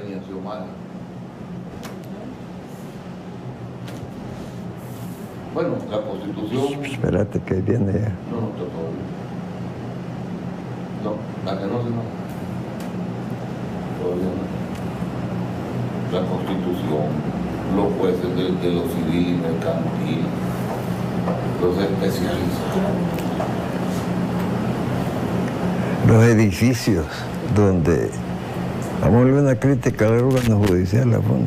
tenía Xiomara. Bueno, la Constitución... Espérate que viene ya. No, está todo bien. No, la que no se no. Todavía no. La Constitución, los jueces de lo civil y mercantil, los especialistas. Los edificios donde vamos a ver una crítica al órgano judicial a fondo.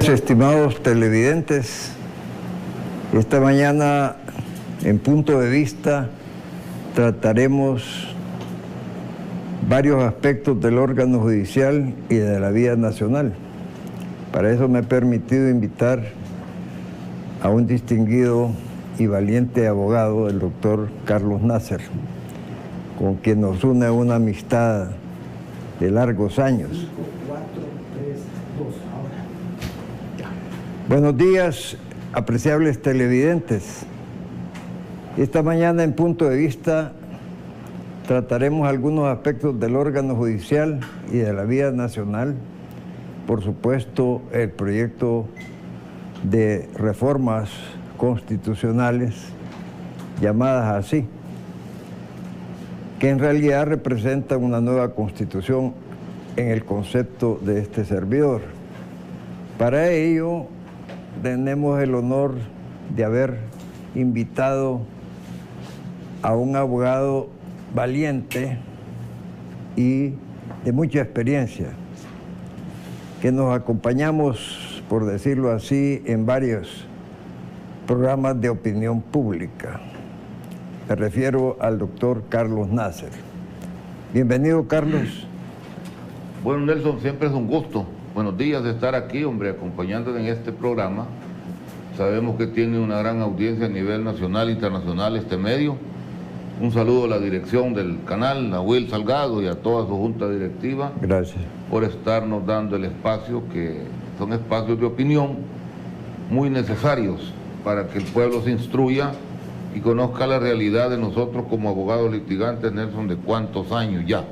Estimados televidentes, esta mañana en Punto de Vista trataremos varios aspectos del órgano judicial y de la vida nacional. Para eso me he permitido invitar a un distinguido y valiente abogado, el doctor Carlos Nasser, con quien nos une una amistad de largos años. Buenos días, apreciables televidentes. Esta mañana en Punto de Vista trataremos algunos aspectos del órgano judicial y de la vida nacional. Por supuesto, el proyecto de reformas constitucionales, llamadas así, que en realidad representan una nueva constitución en el concepto de este servidor. Para ello, tenemos el honor de haber invitado a un abogado valiente y de mucha experiencia, que nos acompañamos, por decirlo así, en varios programas de opinión pública. Me refiero al doctor Carlos Nasser. Bienvenido, Carlos. Bueno, Nelson, siempre es un gusto. Buenos días de estar aquí, hombre, acompañándote en este programa. Sabemos que tiene una gran audiencia a nivel nacional e internacional este medio. Un saludo a la dirección del canal, a Will Salgado y a toda su junta directiva. Gracias. Por estarnos dando el espacio, que son espacios de opinión muy necesarios para que el pueblo se instruya y conozca la realidad de nosotros como abogados litigantes, Nelson, de cuántos años ya,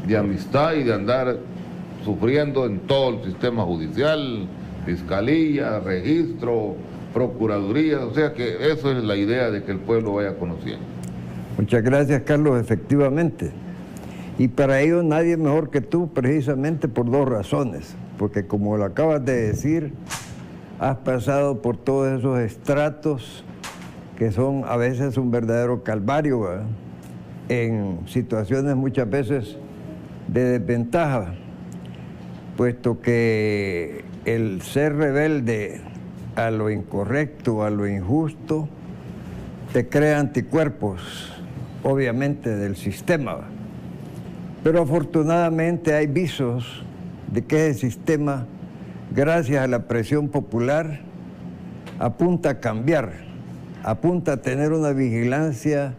de amistad y de andar sufriendo en todo el sistema judicial, fiscalía, registro, procuraduría, o sea que eso es la idea de que el pueblo vaya conociendo. Muchas gracias, Carlos, efectivamente. Y para ello nadie mejor que tú, precisamente por dos razones. Porque como lo acabas de decir, has pasado por todos esos estratos que son a veces un verdadero calvario, ¿verdad? En situaciones muchas veces de desventaja, puesto que el ser rebelde a lo incorrecto, a lo injusto, te crea anticuerpos, obviamente, del sistema. Pero afortunadamente hay visos de que ese sistema, gracias a la presión popular, apunta a cambiar, apunta a tener una vigilancia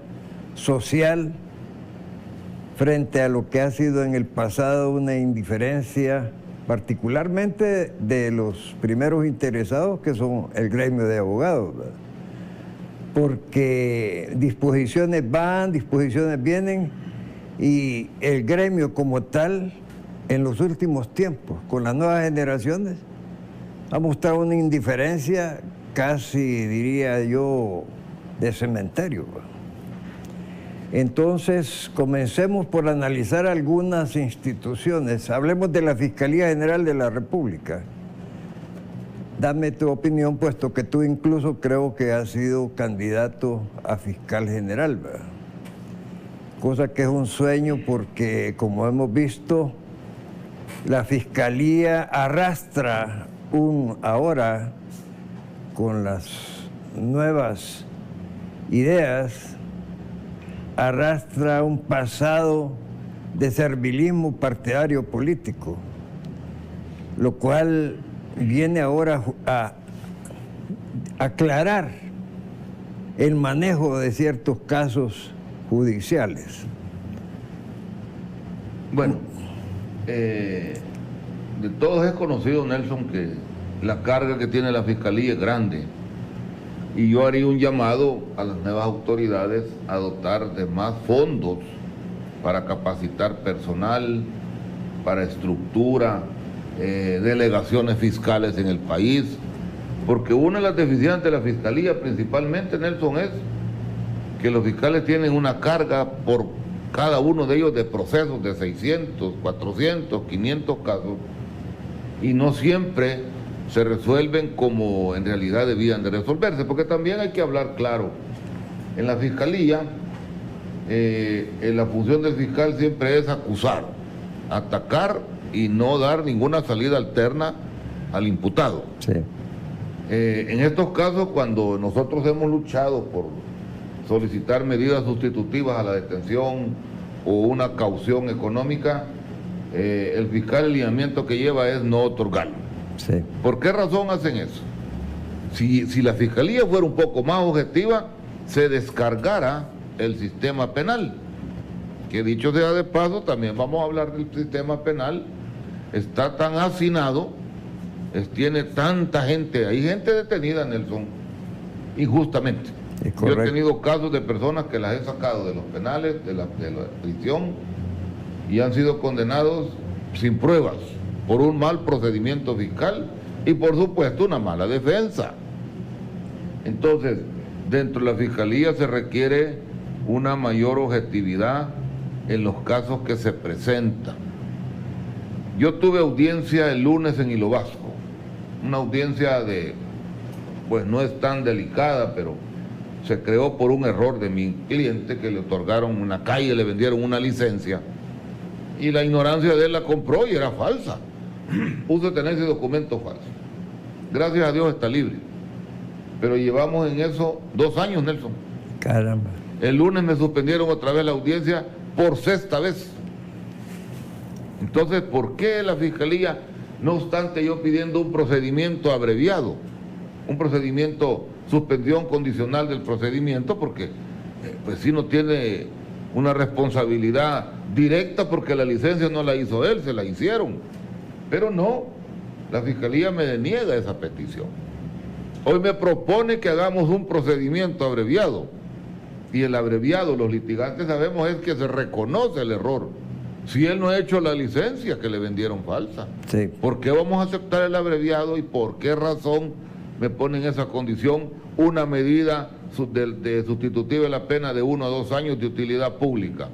social frente a lo que ha sido en el pasado una indiferencia, particularmente de los primeros interesados, que son el gremio de abogados, ¿verdad? Porque disposiciones van, disposiciones vienen, y el gremio como tal, en los últimos tiempos, con las nuevas generaciones, ha mostrado una indiferencia casi, diría yo, de cementerio, ¿verdad? Entonces, comencemos por analizar algunas instituciones. Hablemos de la Fiscalía General de la República. dame tu opinión, puesto que tú incluso creo que has sido candidato a fiscal general, ¿verdad? Cosa que es un sueño porque, como hemos visto, la Fiscalía arrastra ahora, con las nuevas ideas, arrastra un pasado de servilismo partidario político, lo cual viene ahora a aclarar el manejo de ciertos casos judiciales. Bueno, de todos es conocido, Nelson, que la carga que tiene la Fiscalía es grande, y yo haría un llamado a las nuevas autoridades a dotar de más fondos para capacitar personal, para estructura, delegaciones fiscales en el país, porque una de las deficiencias de la Fiscalía principalmente, Nelson, es que los fiscales tienen una carga por cada uno de ellos de procesos de 600, 400, 500 casos, y no siempre se resuelven como en realidad debían de resolverse, porque también hay que hablar claro. En la Fiscalía, la función del fiscal siempre es acusar, atacar y no dar ninguna salida alterna al imputado. Sí. En estos casos, cuando nosotros hemos luchado por solicitar medidas sustitutivas a la detención o una caución económica, el fiscal el lineamiento que lleva es no otorgarlo. Sí. ¿Por qué razón hacen eso? Si la Fiscalía fuera un poco más objetiva, se descargara el sistema penal, que dicho sea de paso, también vamos a hablar del sistema penal, está tan hacinado, tiene tanta gente, hay gente detenida, Nelson, injustamente. Yo he tenido casos de personas que las he sacado de los penales, de la prisión, y han sido condenados sin pruebas, por un mal procedimiento fiscal y por supuesto una mala defensa. Entonces, dentro de la Fiscalía se requiere una mayor objetividad en los casos que se presentan. Yo tuve audiencia el lunes en Hilo Vasco, una audiencia pues no es tan delicada, pero se creó por un error de mi cliente, que le otorgaron una calle, le vendieron una licencia y la ignorancia de él la compró y era falsa. Puso tenencia y documento falso. Gracias a Dios está libre. Pero llevamos en eso 2 años, Nelson. Caramba. El lunes me suspendieron otra vez la audiencia por 6ª vez. Entonces, ¿por qué la Fiscalía, no obstante yo pidiendo un procedimiento abreviado, un procedimiento, suspensión condicional del procedimiento, porque pues si no tiene una responsabilidad directa porque la licencia no la hizo él, se la hicieron? Pero no, la Fiscalía me deniega esa petición. Hoy me propone que hagamos un procedimiento abreviado, y el abreviado, los litigantes sabemos, es que se reconoce el error. Si él no ha hecho la licencia que le vendieron falsa, sí. ¿Por qué vamos a aceptar el abreviado y por qué razón me ponen esa condición? Una medida de sustitutiva de la pena de 1 a 2 años de utilidad pública.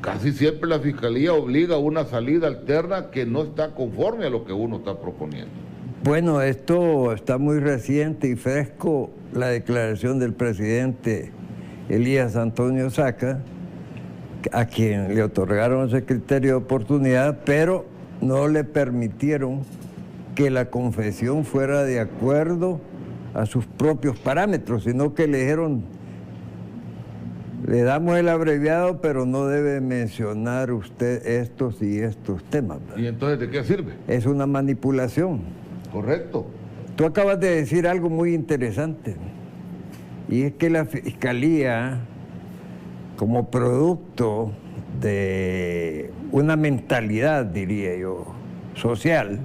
Casi siempre la Fiscalía obliga a una salida alterna que no está conforme a lo que uno está proponiendo. Bueno, esto está muy reciente y fresco, la declaración del presidente Elías Antonio Saca, a quien le otorgaron ese criterio de oportunidad, pero no le permitieron que la confesión fuera de acuerdo a sus propios parámetros, sino que le dijeron: le damos el abreviado, pero no debe mencionar usted estos y estos temas. ¿Y entonces de qué sirve? Es una manipulación. Correcto. Tú acabas de decir algo muy interesante, y es que la Fiscalía, como producto de una mentalidad, diría yo, social,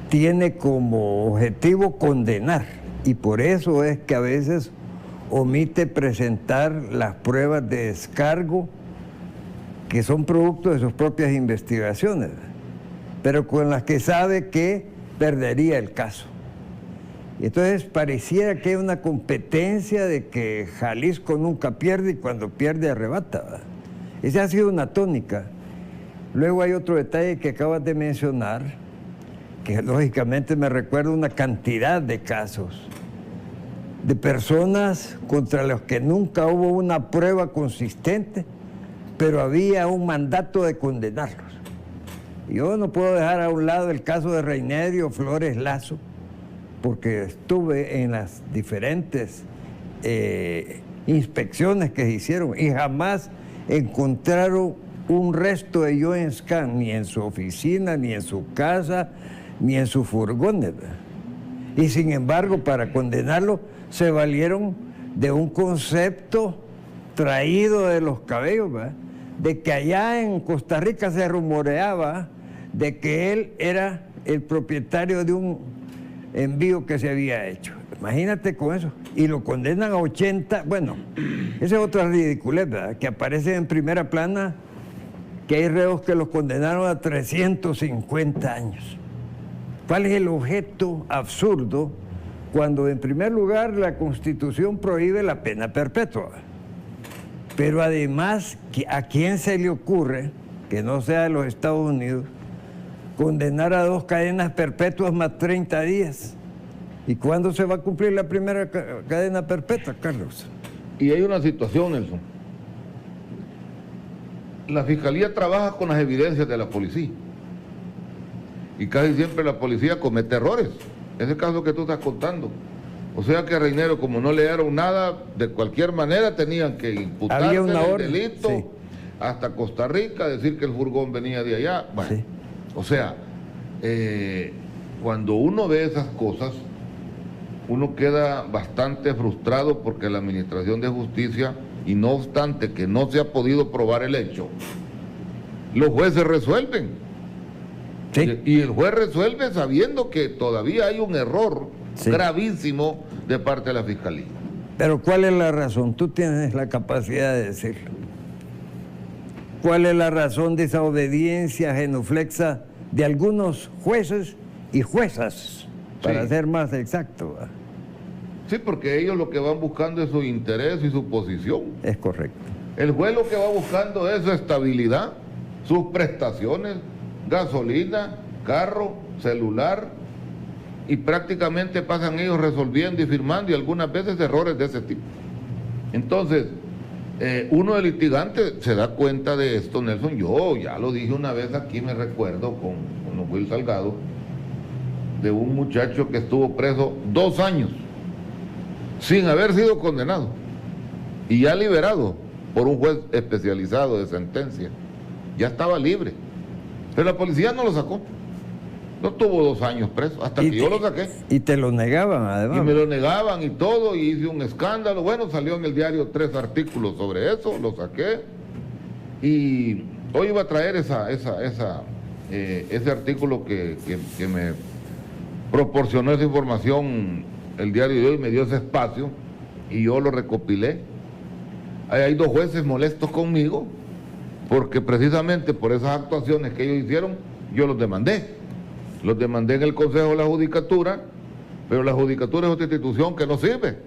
tiene como objetivo condenar, y por eso es que a veces omite presentar las pruebas de descargo que son producto de sus propias investigaciones, pero con las que sabe que perdería el caso. Y entonces pareciera que hay una competencia de que Jalisco nunca pierde y cuando pierde arrebata, ¿verdad? Esa ha sido una tónica. Luego hay otro detalle que acabas de mencionar, que lógicamente me recuerda una cantidad de casos de personas contra los que nunca hubo una prueba consistente, pero había un mandato de condenarlos. Yo no puedo dejar a un lado el caso de Reinerio Flores Lazo, porque estuve en las diferentes inspecciones que se hicieron y jamás encontraron un resto de Joe Scan, ni en su oficina, ni en su casa, ni en sus furgones. Y sin embargo, para condenarlo, se valieron de un concepto traído de los cabellos, ¿verdad? De que allá en Costa Rica se rumoreaba de que él era el propietario de un envío que se había hecho. Imagínate con eso. Y lo condenan a 80, bueno, esa es otra ridiculez, ¿verdad? Que aparece en primera plana que hay reos que los condenaron a 350 años. ¿Cuál es el objeto absurdo cuando en primer lugar la Constitución prohíbe la pena perpetua? Pero además, ¿a quién se le ocurre, que no sea de los Estados Unidos, condenar a 2 cadenas perpetuas más 30 días? ¿Y cuándo se va a cumplir la primera cadena perpetua, Carlos? Y hay una situación, Nelson. La Fiscalía trabaja con las evidencias de la policía. Y casi siempre la policía comete errores. Es el caso que tú estás contando. O sea que a Reinerio, como no le dieron nada, de cualquier manera tenían que imputarle el delito, sí, hasta Costa Rica, decir que el furgón venía de allá. Bueno, sí. O sea, cuando uno ve esas cosas, uno queda bastante frustrado porque la Administración de Justicia, y no obstante que no se ha podido probar el hecho, los jueces resuelven. Sí. Y el juez resuelve sabiendo que todavía hay un error, sí, gravísimo de parte de la Fiscalía. Pero ¿cuál es la razón? Tú tienes la capacidad de decirlo. ¿Cuál es la razón de esa obediencia genuflexa de algunos jueces y juezas, para sí, ser más exacto? Sí, porque ellos lo que van buscando es su interés y su posición. Es correcto. El juez lo que va buscando es su estabilidad, sus prestaciones, gasolina, carro, celular, y prácticamente pasan ellos resolviendo y firmando, y algunas veces errores de ese tipo. Entonces, uno de litigante se da cuenta de esto, Nelson. Yo ya lo dije una vez aquí, me recuerdo, con Will Salgado, de un muchacho que estuvo preso 2 años, sin haber sido condenado, y ya liberado por un juez especializado de sentencia. Ya estaba libre. Pero la policía no lo sacó. No tuvo 2 años preso, hasta que yo lo saqué. Y te lo negaban, además. Y me lo negaban y todo, y hice un escándalo. Bueno, salió en el diario 3 artículos sobre eso, lo saqué. Y hoy iba a traer ese artículo que me proporcionó esa información el diario de hoy, me dio ese espacio, y yo lo recopilé. Hay 2 jueces molestos conmigo, porque precisamente por esas actuaciones que ellos hicieron, yo los demandé. Los demandé en el Consejo de la Judicatura, pero la Judicatura es otra institución que no sirve.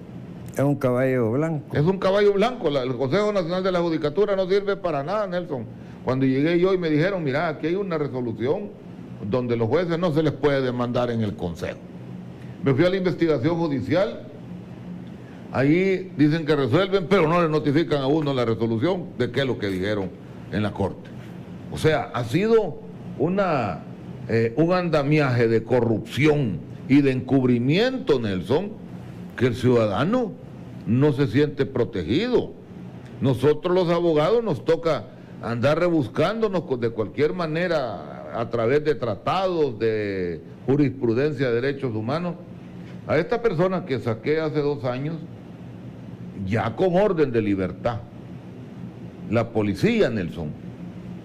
Es un caballo blanco. Es un caballo blanco. El Consejo Nacional de la Judicatura no sirve para nada, Nelson. Cuando llegué yo y me dijeron, mira, aquí hay una resolución donde los jueces no se les puede demandar en el Consejo. Me fui a la investigación judicial. Ahí dicen que resuelven, pero no le notifican a uno la resolución de qué es lo que dijeron en la Corte. O sea, ha sido un andamiaje de corrupción y de encubrimiento, Nelson, que el ciudadano no se siente protegido. Nosotros los abogados nos toca andar rebuscándonos de cualquier manera a través de tratados, de jurisprudencia de derechos humanos. A esta persona que saqué hace 2 años, ya con orden de libertad, la policía, Nelson,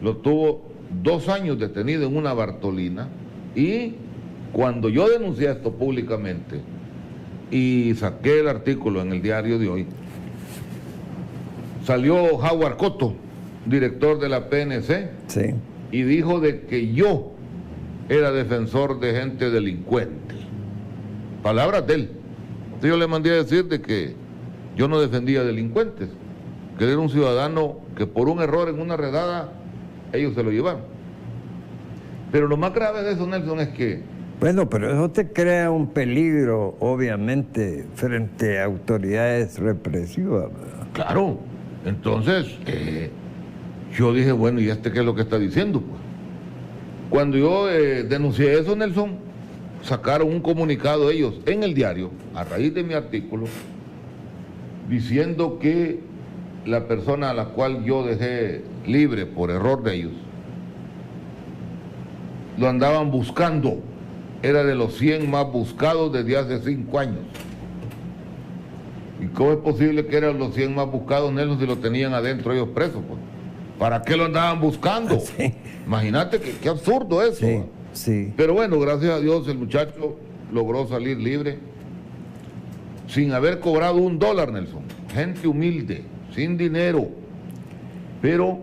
lo tuvo 2 años detenido en una Bartolina, y cuando yo denuncié esto públicamente y saqué el artículo en el diario de hoy, salió Howard Cotto, director de la PNC, sí, y dijo de que yo era defensor de gente delincuente. Palabras de él. Entonces yo le mandé a decir de que yo no defendía delincuentes, que él era un ciudadano que por un error en una redada ellos se lo llevaron. Pero lo más grave de eso, Nelson, es que Bueno, pero eso te crea un peligro, obviamente, frente a autoridades represivas, ¿verdad? Claro. Entonces, yo dije, bueno, ¿y este qué es lo que está diciendo? Pues, cuando yo denuncié eso, Nelson, sacaron un comunicado ellos en el diario, a raíz de mi artículo, diciendo que la persona a la cual yo dejé libre por error de ellos, lo andaban buscando. Era de los 100 más buscados desde hace 5 años. ¿Y cómo es posible que eran los 100 más buscados, Nelson, si lo tenían adentro ellos presos? Pues? ¿Para qué lo andaban buscando? Sí. Imagínate qué absurdo eso. Sí, sí. Pero bueno, gracias a Dios el muchacho logró salir libre sin haber cobrado $1, Nelson. Gente humilde, sin dinero. Pero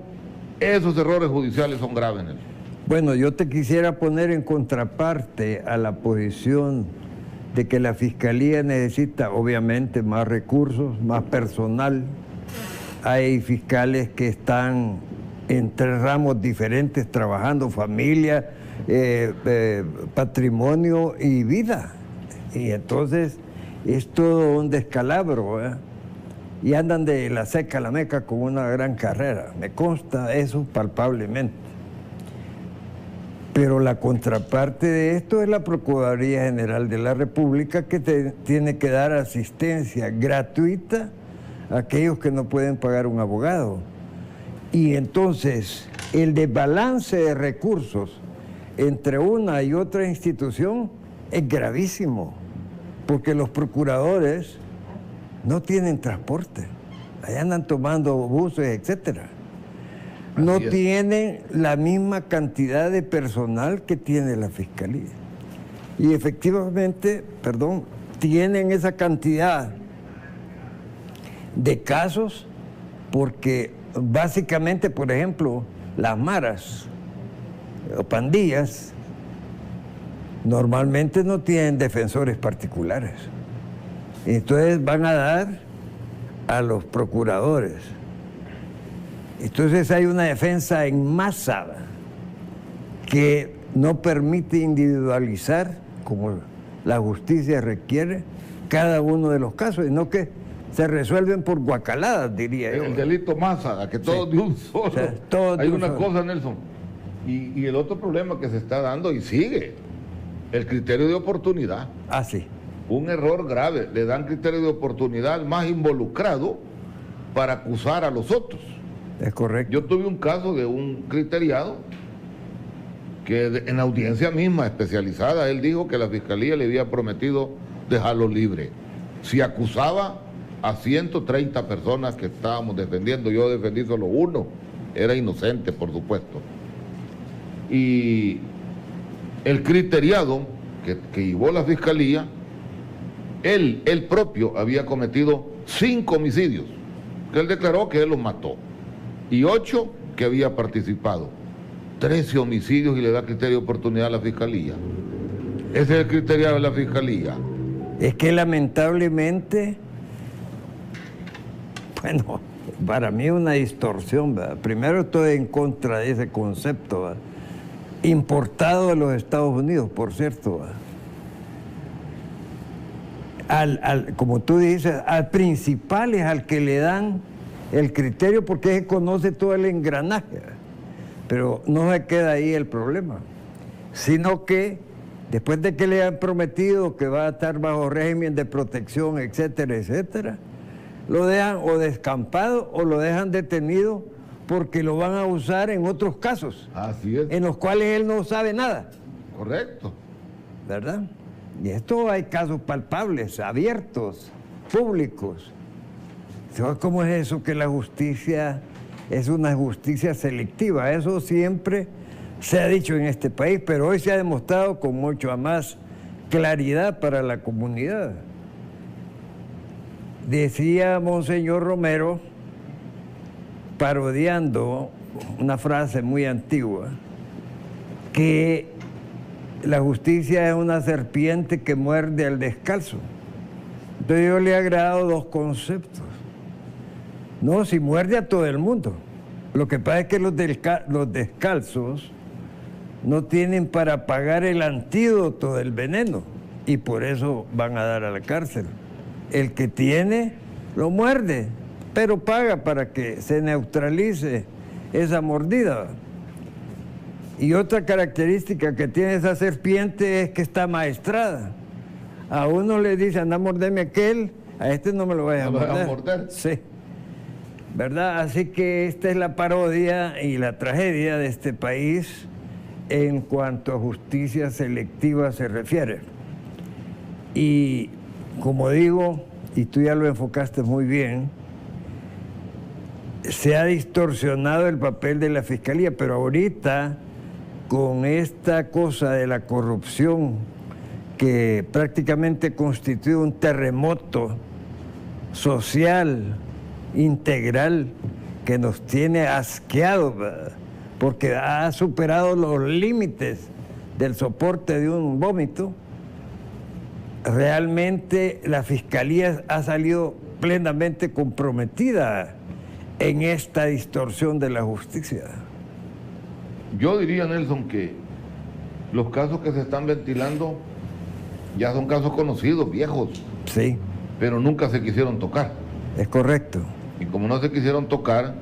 esos errores judiciales son graves, Nelson. Bueno, yo te quisiera poner en contraparte a la posición de que la Fiscalía necesita, obviamente, más recursos, más personal. Hay fiscales que están en 3 ramos diferentes trabajando: familia, patrimonio y vida. Y entonces es todo un descalabro, ¿eh? Y andan de la seca a la meca con una gran carrera. Me consta eso palpablemente. Pero la contraparte de esto es la Procuraduría General de la República, que tiene que dar asistencia gratuita a aquellos que no pueden pagar un abogado. Y entonces el desbalance de recursos entre una y otra institución es gravísimo, porque los procuradores no tienen transporte, allá andan tomando buses, etcétera. No tienen la misma cantidad de personal que tiene la Fiscalía. Y efectivamente, tienen esa cantidad de casos porque básicamente, por ejemplo, las maras o pandillas normalmente no tienen defensores particulares. Entonces van a dar a los procuradores. Entonces hay una defensa en masa que no permite individualizar, como la justicia requiere, cada uno de los casos, sino que se resuelven por guacaladas, diría yo. El delito masa, que todos de un solo. O sea, todos hay de un una solo. cosa, Nelson, y el otro problema que se está dando y sigue, el criterio de oportunidad. Ah, sí. Un error grave, le dan criterio de oportunidad al más involucrado para acusar a los otros. Es correcto. Yo tuve un caso de un criteriado que en la audiencia misma especializada, él dijo que la Fiscalía le había prometido dejarlo libre. Si acusaba a 130 personas que estábamos defendiendo, yo defendí solo uno, era inocente, por supuesto. Y el criteriado que llevó la Fiscalía, él propio había cometido 5 homicidios, que él declaró que él los mató, y 8 que había participado. 13 homicidios y le da criterio de oportunidad a la Fiscalía. Ese es el criterio de la Fiscalía. Es que lamentablemente, bueno, para mí es una distorsión, ¿verdad? Primero estoy en contra de ese concepto, ¿verdad? Importado de los Estados Unidos, por cierto, ¿verdad? Como tú dices, al principal es al que le dan el criterio porque él conoce todo el engranaje, ¿verdad? Pero no se queda ahí el problema, sino que después de que le han prometido que va a estar bajo régimen de protección, etcétera, etcétera, lo dejan o descampado o lo dejan detenido porque lo van a usar en otros casos. Así es. En los cuales él no sabe nada. Correcto. ¿Verdad? Y esto hay casos palpables, abiertos, públicos. ¿Sabes cómo es eso que la justicia es una justicia selectiva? Eso siempre se ha dicho en este país, pero hoy se ha demostrado con mucha más claridad para la comunidad. Decía Monseñor Romero, parodiando una frase muy antigua, que la justicia es una serpiente que muerde al descalzo. Entonces yo le he agregado 2 conceptos. No, si muerde a todo el mundo. Lo que pasa es que los descalzos no tienen para pagar el antídoto del veneno y por eso van a dar a la cárcel. El que tiene lo muerde, pero paga para que se neutralice esa mordida. Y otra característica que tiene esa serpiente es que está maestrada. A uno le dice, anda a morderme aquel, a este no me lo vayas a morder. Sí. ¿Verdad? Así que esta es la parodia y la tragedia de este país en cuanto a justicia selectiva se refiere. Y como digo, y tú ya lo enfocaste muy bien, se ha distorsionado el papel de la Fiscalía, pero ahorita con esta cosa de la corrupción que prácticamente constituye un terremoto social, integral, que nos tiene asqueados, ¿verdad? Porque ha superado los límites del soporte de un vómito. Realmente la Fiscalía ha salido plenamente comprometida en esta distorsión de la justicia. Yo diría, Nelson, que los casos que se están ventilando ya son casos conocidos, viejos. Sí. Pero nunca se quisieron tocar. Es correcto. Y como no se quisieron tocar,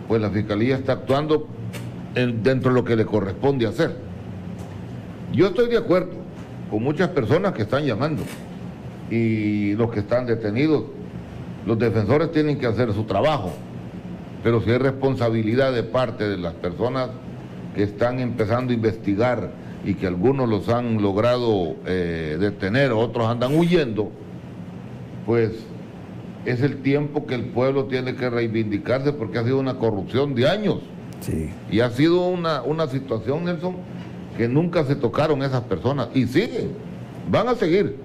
pues la Fiscalía está actuando dentro de lo que le corresponde hacer. Yo estoy de acuerdo con muchas personas que están llamando y los que están detenidos. Los defensores tienen que hacer su trabajo, pero si hay responsabilidad de parte de las personas que están empezando a investigar y que algunos los han logrado detener, otros andan huyendo, pues es el tiempo que el pueblo tiene que reivindicarse, porque ha sido una corrupción de años. Sí. Y ha sido una situación, Nelson, que nunca se tocaron esas personas y siguen, van a seguir.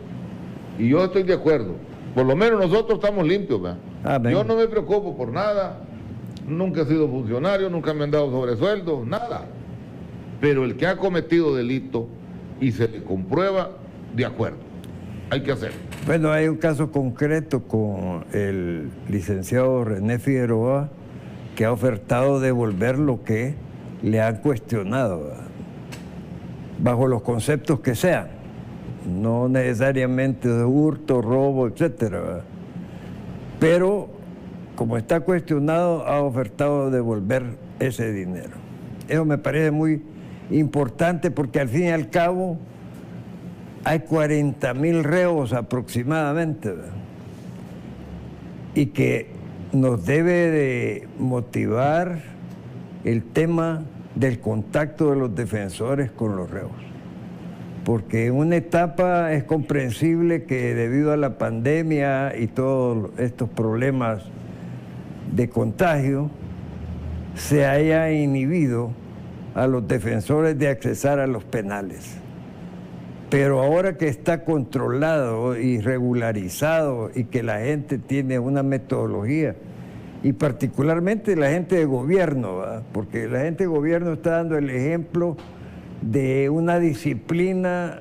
Y yo estoy de acuerdo, por lo menos nosotros estamos limpios, ¿verdad? Yo no me preocupo por nada, nunca he sido funcionario, nunca me han dado sobresueldos, nada. Pero el que ha cometido delito y se le comprueba, de acuerdo, hay que hacerlo. Bueno, hay un caso concreto con el licenciado René Figueroa, que ha ofertado devolver lo que le han cuestionado, ¿verdad? Bajo los conceptos que sean, no necesariamente de hurto, robo, etcétera, ¿verdad? Pero como está cuestionado, ha ofertado devolver ese dinero. Eso me parece muy importante, porque al fin y al cabo hay 40,000 reos aproximadamente, ¿verdad? Y que nos debe de motivar el tema del contacto de los defensores con los reos. Porque en una etapa es comprensible que debido a la pandemia y todos estos problemas de contagio se haya inhibido a los defensores de accesar a los penales. Pero ahora que está controlado y regularizado y que la gente tiene una metodología, y particularmente la gente de gobierno, ¿verdad? Porque la gente de gobierno está dando el ejemplo de una disciplina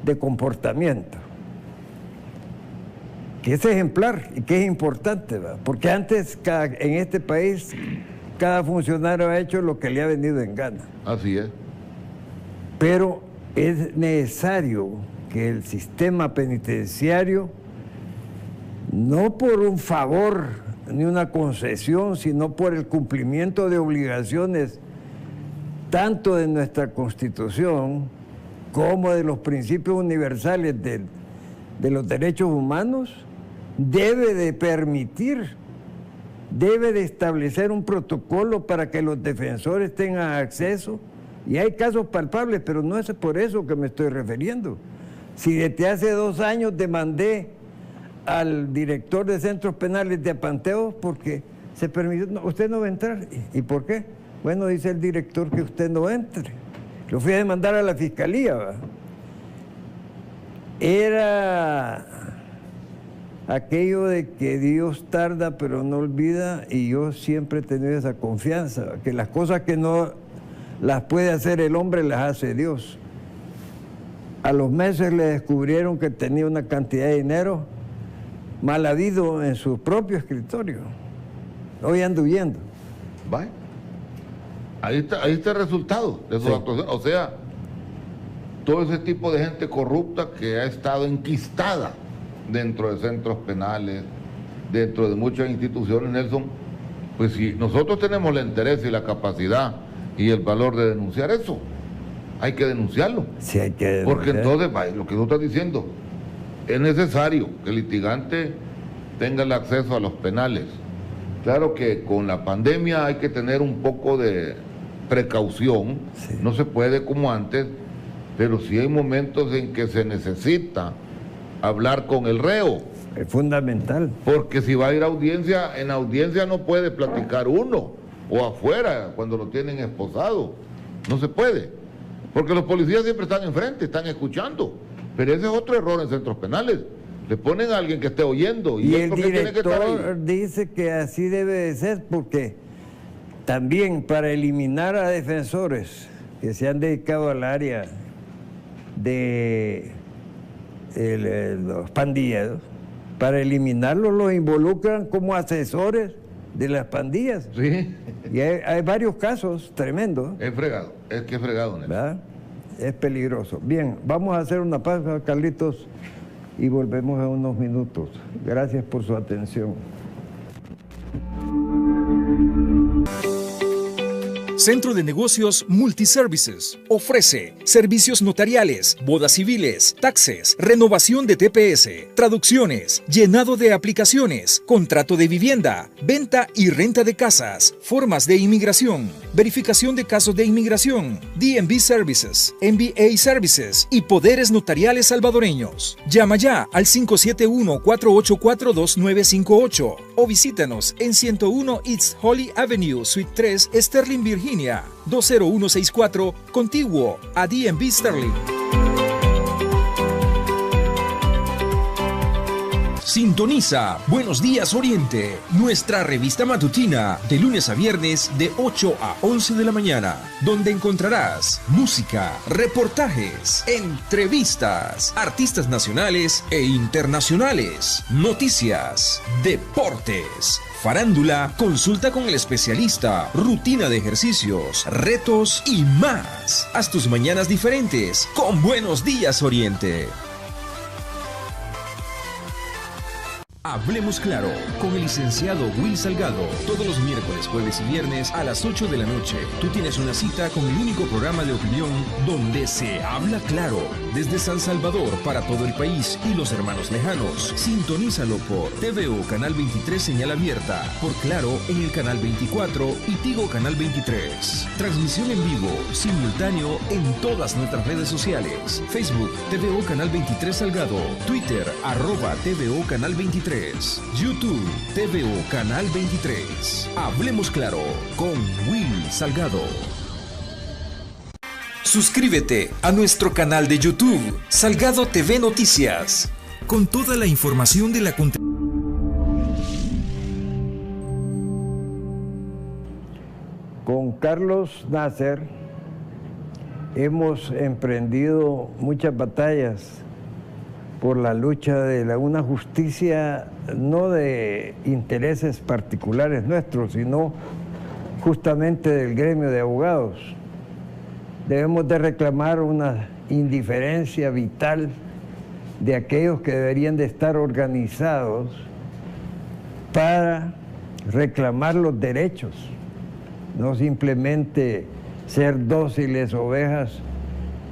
de comportamiento, que es ejemplar y que es importante, ¿verdad? Porque antes en este país cada funcionario ha hecho lo que le ha venido en gana. Así es. Pero es necesario que el sistema penitenciario, no por un favor ni una concesión, sino por el cumplimiento de obligaciones tanto de nuestra Constitución como de los principios universales de los derechos humanos, debe de permitir, debe de establecer un protocolo para que los defensores tengan acceso. Y hay casos palpables, pero no es por eso que me estoy refiriendo. Si desde hace 2 años demandé al director de centros penales de Apanteo porque se permitió, no, usted no va a entrar. ¿Y por qué? Bueno, dice el director que usted no entre. Lo fui a demandar a la Fiscalía, ¿verdad? Era aquello de que Dios tarda pero no olvida, y yo siempre he tenido esa confianza, que las cosas que no las puede hacer el hombre las hace Dios. A los meses le descubrieron que tenía una cantidad de dinero mal habido en su propio escritorio. Hoy ando huyendo. ¿Vale? Ahí está el resultado de sus actuaciones. O sea, todo ese tipo de gente corrupta que ha estado enquistada dentro de centros penales, dentro de muchas instituciones, Nelson, pues si nosotros tenemos el interés y la capacidad y el valor de denunciar eso, hay que denunciarlo. Sí, hay que denunciar. Porque entonces, lo que tú estás diciendo, es necesario que el litigante tenga el acceso a los penales. Claro que con la pandemia hay que tener un poco de precaución, sí. No se puede como antes, pero sí hay momentos en que se necesita hablar con el reo. Es fundamental. Porque si va a ir a audiencia, en audiencia no puede platicar uno, o afuera, cuando lo tienen esposado. No se puede. Porque los policías siempre están enfrente, están escuchando. Pero ese es otro error en centros penales. Le ponen a alguien que esté oyendo. Y él el porque tiene que estar ahí. director dice que así debe de ser, porque también para eliminar a defensores que se han dedicado al área de los pandilleros, para eliminarlos los involucran como asesores de las pandillas. Sí. Y hay varios casos tremendos. Es fregado, es que es fregado, Nelson. ¿Verdad? Es peligroso. Bien, vamos a hacer una pausa, Carlitos, y volvemos en unos minutos. Gracias por su atención. Centro de Negocios Multiservices ofrece servicios notariales, bodas civiles, taxes, renovación de TPS, traducciones, llenado de aplicaciones, contrato de vivienda, venta y renta de casas, formas de inmigración, verificación de casos de inmigración, DMV Services, MBA Services y poderes notariales salvadoreños. Llama ya al 571-484-2958 o visítanos en 101 East Holly Avenue, Suite 3, Sterling, Virginia, 20164, contiguo a DMV Sterling. Sintoniza Buenos Días Oriente, nuestra revista matutina de lunes a viernes de 8 a 11 de la mañana, donde encontrarás música, reportajes, entrevistas, artistas nacionales e internacionales, noticias, deportes, farándula, consulta con el especialista, rutina de ejercicios, retos y más. Haz tus mañanas diferentes con Buenos Días Oriente. Hablemos Claro con el licenciado Will Salgado. Todos los miércoles, jueves y viernes a las 8 de la noche. Tú tienes una cita con el único programa de opinión donde se habla claro. Desde San Salvador para todo el país y los hermanos lejanos. Sintonízalo por TVO Canal 23 señal abierta. Por Claro en el Canal 24 y Tigo Canal 23. Transmisión en vivo, simultáneo en todas nuestras redes sociales. Facebook, TVO Canal 23 Salgado. Twitter, @TVO Canal 23. YouTube, TVO Canal 23. Hablemos Claro con Will Salgado. Suscríbete a nuestro canal de YouTube, Salgado TV Noticias, con toda la información de la Con Carlos Nasser hemos emprendido muchas batallas por la lucha de una justicia no de intereses particulares nuestros, sino justamente del gremio de abogados. Debemos de reclamar una indiferencia vital de aquellos que deberían de estar organizados para reclamar los derechos, no simplemente ser dóciles ovejas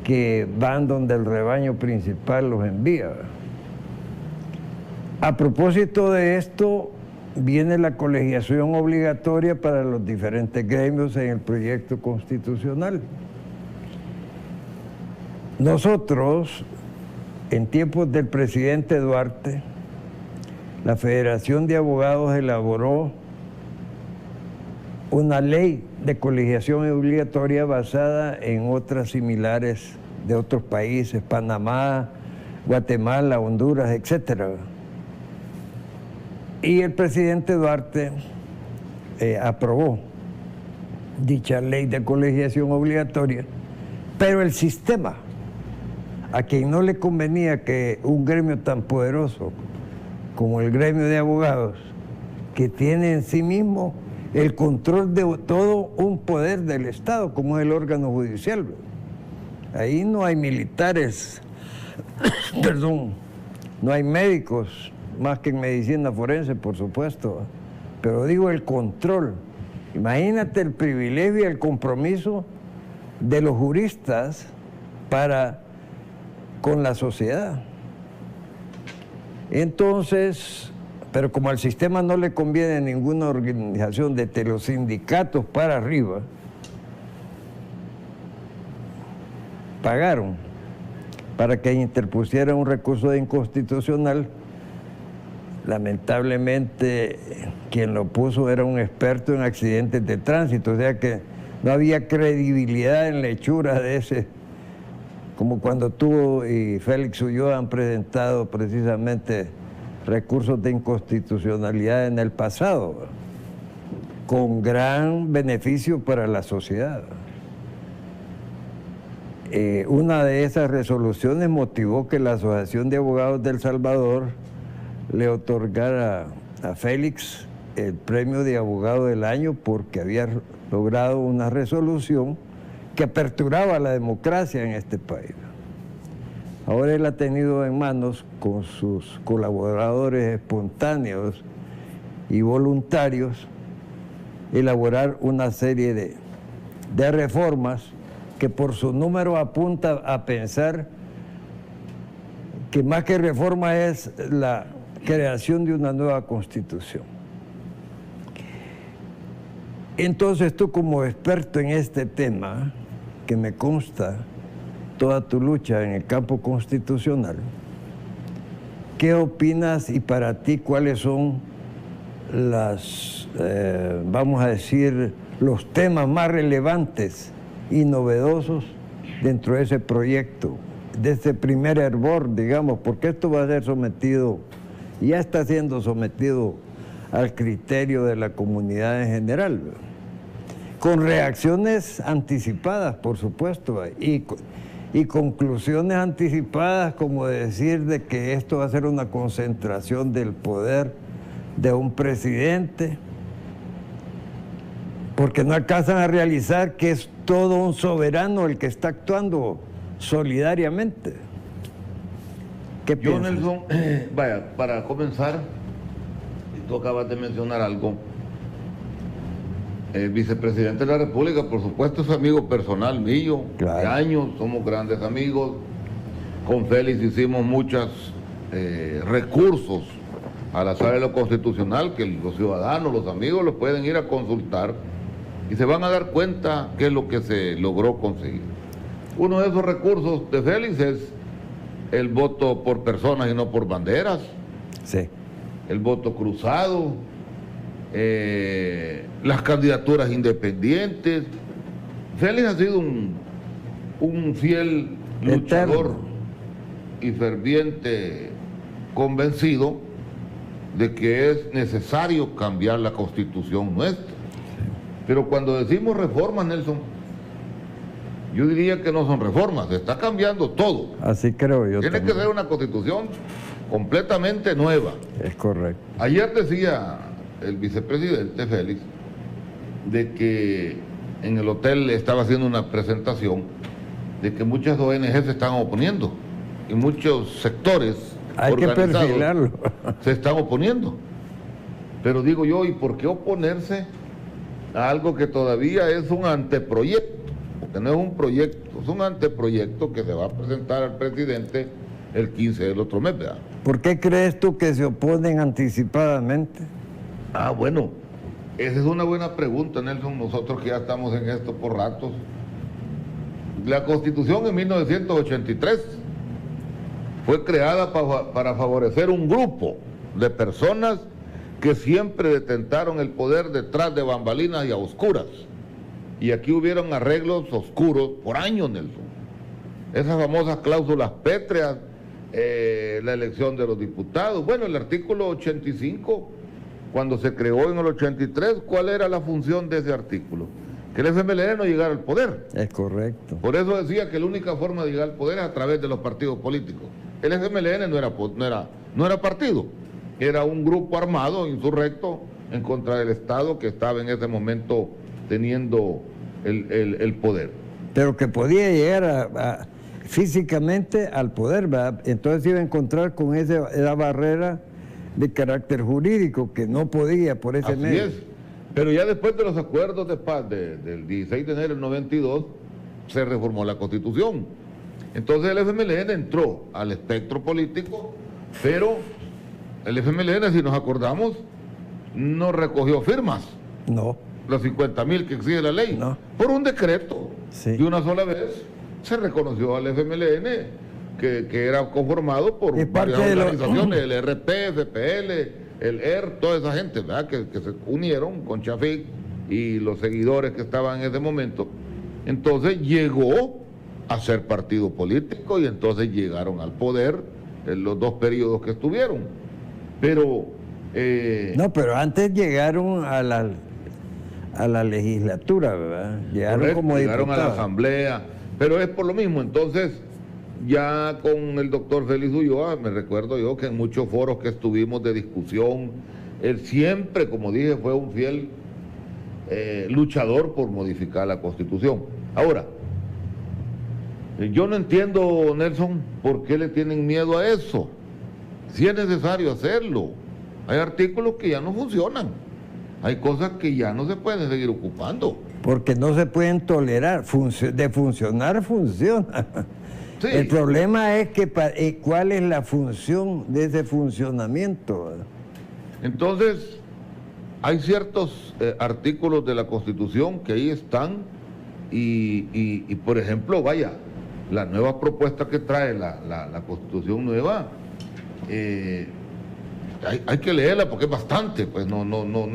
que van donde el rebaño principal los envía. A propósito de esto, viene la colegiación obligatoria para los diferentes gremios en el proyecto constitucional. Nosotros, en tiempos del presidente Duarte, la Federación de Abogados elaboró una ley de colegiación obligatoria basada en otras similares de otros países, Panamá, Guatemala, Honduras, etc. Y el presidente Duarte aprobó dicha ley de colegiación obligatoria, pero el sistema, a quien no le convenía que un gremio tan poderoso como el gremio de abogados, que tiene en sí mismo el control de todo un poder del Estado, como es el órgano judicial. Ahí no hay militares, perdón, no hay médicos, más que en medicina forense, por supuesto, pero digo el control. Imagínate el privilegio y el compromiso de los juristas con la sociedad. Entonces, pero como al sistema no le conviene ninguna organización desde los sindicatos para arriba, pagaron para que interpusiera un recurso de inconstitucional. Lamentablemente quien lo puso era un experto en accidentes de tránsito, o sea que no había credibilidad en la hechura de ese, como cuando tú y Félix Ulloa han presentado precisamente recursos de inconstitucionalidad en el pasado, con gran beneficio para la sociedad. Una de esas resoluciones motivó que la Asociación de Abogados de El Salvador le otorgara a Félix el premio de abogado del año porque había logrado una resolución que aperturaba la democracia en este país. Ahora él ha tenido en manos, con sus colaboradores espontáneos y voluntarios, elaborar una serie de reformas que por su número apunta a pensar que más que reforma es la creación de una nueva constitución. Entonces tú, como experto en este tema, que me consta toda tu lucha en el campo constitucional, ¿qué opinas y para ti cuáles son vamos a decir, los temas más relevantes y novedosos dentro de ese proyecto, de ese primer hervor, digamos, porque esto va a ser sometido, ya está siendo sometido al criterio de la comunidad en general, con reacciones anticipadas, por supuesto, y conclusiones anticipadas, como decir de que esto va a ser una concentración del poder de un presidente, porque no alcanzan a realizar que es todo un soberano el que está actuando solidariamente. ¿Qué piensas? Nelson, vaya, para comenzar, tú acabas de mencionar algo. El vicepresidente de la República, por supuesto, es amigo personal mío, claro, de años, somos grandes amigos. Con Félix hicimos muchos recursos a la sala de lo constitucional que los ciudadanos, los amigos, los pueden ir a consultar y se van a dar cuenta qué es lo que se logró conseguir. Uno de esos recursos de Félix es el voto por personas y no por banderas, sí, el voto cruzado, las candidaturas independientes. Félix ha sido un fiel luchador y ferviente convencido de que es necesario cambiar la Constitución nuestra. Pero cuando decimos reformas, Nelson, yo diría que no son reformas, se está cambiando todo. Así creo yo. Tiene que ser una Constitución completamente nueva. Es correcto. Ayer decía el vicepresidente Félix de que en el hotel estaba haciendo una presentación de que muchas ONG se están oponiendo y muchos sectores hay que perfilarlo, se están oponiendo. Pero digo yo, ¿y por qué oponerse a algo que todavía es un anteproyecto? Porque no es un proyecto, es un anteproyecto que se va a presentar al presidente el 15 del otro mes, ¿verdad? ¿Por qué crees tú que se oponen anticipadamente? Ah, bueno, esa es una buena pregunta, Nelson, nosotros que ya estamos en esto por ratos. La Constitución en 1983 fue creada para favorecer un grupo de personas que siempre detentaron el poder detrás de bambalinas y a oscuras. Y aquí hubieron arreglos oscuros por años, Nelson. Esas famosas cláusulas pétreas, la elección de los diputados. Bueno, el artículo 85, cuando se creó en el 83, ¿cuál era la función de ese artículo? Que el FMLN no llegara al poder. Es correcto. Por eso decía que la única forma de llegar al poder es a través de los partidos políticos. El FMLN no era partido, era un grupo armado, insurrecto, en contra del Estado que estaba en ese momento teniendo el poder. Pero que podía llegar físicamente al poder, ¿verdad? Entonces iba a encontrar con esa barrera de carácter jurídico que no podía por ese medio. Así es. Pero ya después de los acuerdos de paz del 16 de enero del 92, se reformó la Constitución. Entonces el FMLN entró al espectro político, pero el FMLN, si nos acordamos, no recogió firmas. No. Los 50,000 que exige la ley. No. Por un decreto. Sí. De una sola vez se reconoció al FMLN que era conformado por varias organizaciones, el RP, FPL, el ER, toda esa gente, ¿verdad? Que se unieron con Chafik y los seguidores que estaban en ese momento. Entonces llegó a ser partido político y entonces llegaron al poder en los 2 periodos que estuvieron. Pero... no, pero antes llegaron a la legislatura, ¿verdad? Llegaron correcto, como diputados. llegaron a la asamblea, pero es por lo mismo. Entonces, ya con el doctor Félix Ulloa, me recuerdo yo que en muchos foros que estuvimos de discusión, él siempre, como dije, fue un fiel luchador por modificar la Constitución. Ahora, yo no entiendo, Nelson, por qué le tienen miedo a eso. Si es necesario hacerlo. Hay artículos que ya no funcionan. Hay cosas que ya no se pueden seguir ocupando. Porque no se pueden tolerar. De funcionar, funciona. Sí. El problema es que cuál es la función de ese funcionamiento. Entonces, hay ciertos artículos de la Constitución que ahí están y por ejemplo, vaya, la nueva propuesta que trae la Constitución nueva, hay que leerla porque es bastante, pues no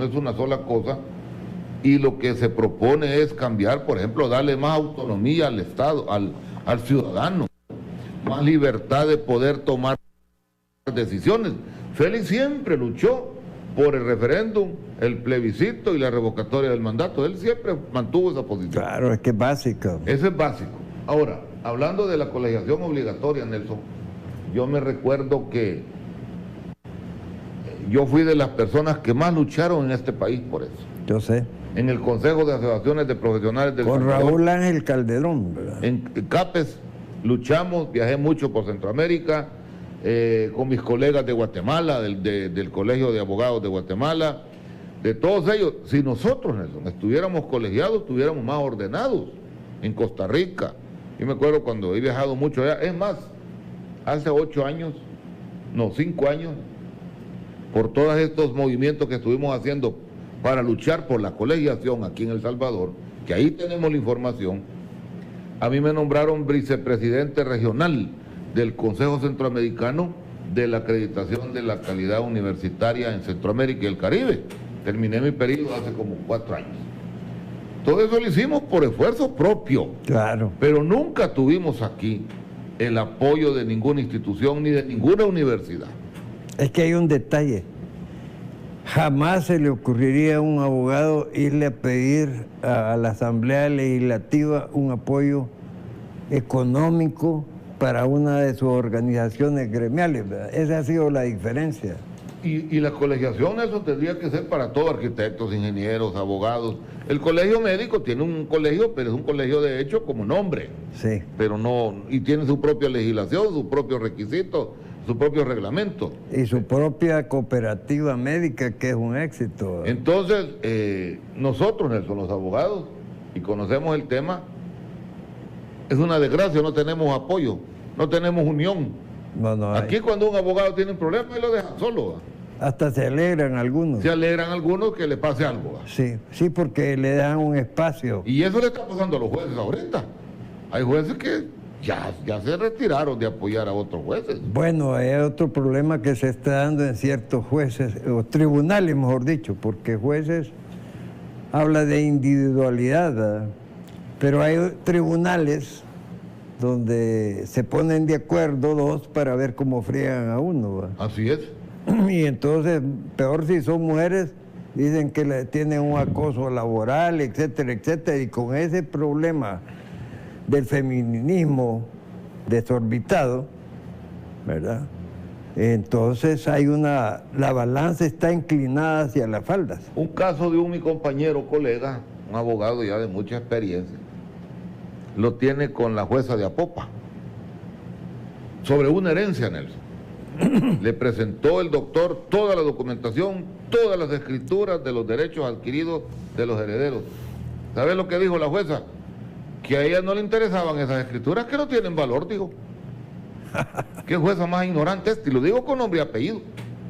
es una sola cosa, y lo que se propone es cambiar, por ejemplo, darle más autonomía al Estado, al ciudadano, más libertad de poder tomar decisiones. Félix siempre luchó por el referéndum, el plebiscito y la revocatoria del mandato. Él siempre mantuvo esa posición. Claro, es que es básico. Eso es básico. Ahora, hablando de la colegiación obligatoria, Nelson, yo me recuerdo que yo fui de las personas que más lucharon en este país por eso. Yo sé. En el Consejo de Asociaciones de Profesionales del Con Salvador, Raúl Ángel Calderón, ¿verdad? en CAPES luchamos, viajé mucho por Centroamérica, con mis colegas de Guatemala, del Colegio de Abogados de Guatemala, de todos ellos. Si nosotros, Nelson, estuviéramos colegiados, estuviéramos más ordenados en Costa Rica. Yo me acuerdo cuando he viajado mucho allá, es más, hace 5 años, por todos estos movimientos que estuvimos haciendo para luchar por la colegiación aquí en El Salvador, que ahí tenemos la información, a mí me nombraron vicepresidente regional del Consejo Centroamericano de la acreditación de la calidad universitaria en Centroamérica y el Caribe. Terminé mi periodo hace como 4 años. Todo eso lo hicimos por esfuerzo propio. Claro. Pero nunca tuvimos aquí el apoyo de ninguna institución ni de ninguna universidad. Es que hay un detalle. Jamás se le ocurriría a un abogado irle a pedir a la Asamblea Legislativa un apoyo económico para una de sus organizaciones gremiales, ¿verdad? Esa ha sido la diferencia. Y la colegiación, eso tendría que ser para todos, arquitectos, ingenieros, abogados. El colegio médico tiene un colegio, pero es un colegio de hecho como nombre. Sí. Pero no, y tiene su propia legislación, sus propios requisitos, su propio reglamento. Y su propia cooperativa médica, que es un éxito. Entonces, nosotros, Nelson, los abogados, y conocemos el tema, es una desgracia, no tenemos apoyo, no tenemos unión. No Aquí cuando un abogado tiene un problema, él lo deja solo. Hasta se alegran algunos. Se alegran algunos que le pase algo. Sí, porque le dan un espacio. Y eso le está pasando a los jueces ahorita. Hay jueces que ya se retiraron de apoyar a otros jueces. Bueno, hay otro problema que se está dando en ciertos jueces, o tribunales mejor dicho, porque jueces habla de individualidad, ¿verdad? Pero hay tribunales donde se ponen de acuerdo dos para ver cómo friegan a uno, ¿verdad? Así es. Y entonces, peor si son mujeres, dicen que tienen un acoso laboral, etcétera, etcétera, y con ese problema del feminismo desorbitado, ¿verdad? Entonces la balanza está inclinada hacia las faldas. Un caso de mi compañero, colega, un abogado ya de mucha experiencia, lo tiene con la jueza de Apopa, sobre una herencia, Nelson. Le presentó el doctor toda la documentación, todas las escrituras de los derechos adquiridos de los herederos. ¿Sabes lo que dijo la jueza? Que a ella no le interesaban esas escrituras, que no tienen valor, dijo. ¿Qué jueza más ignorante es? Y lo digo con nombre y apellido.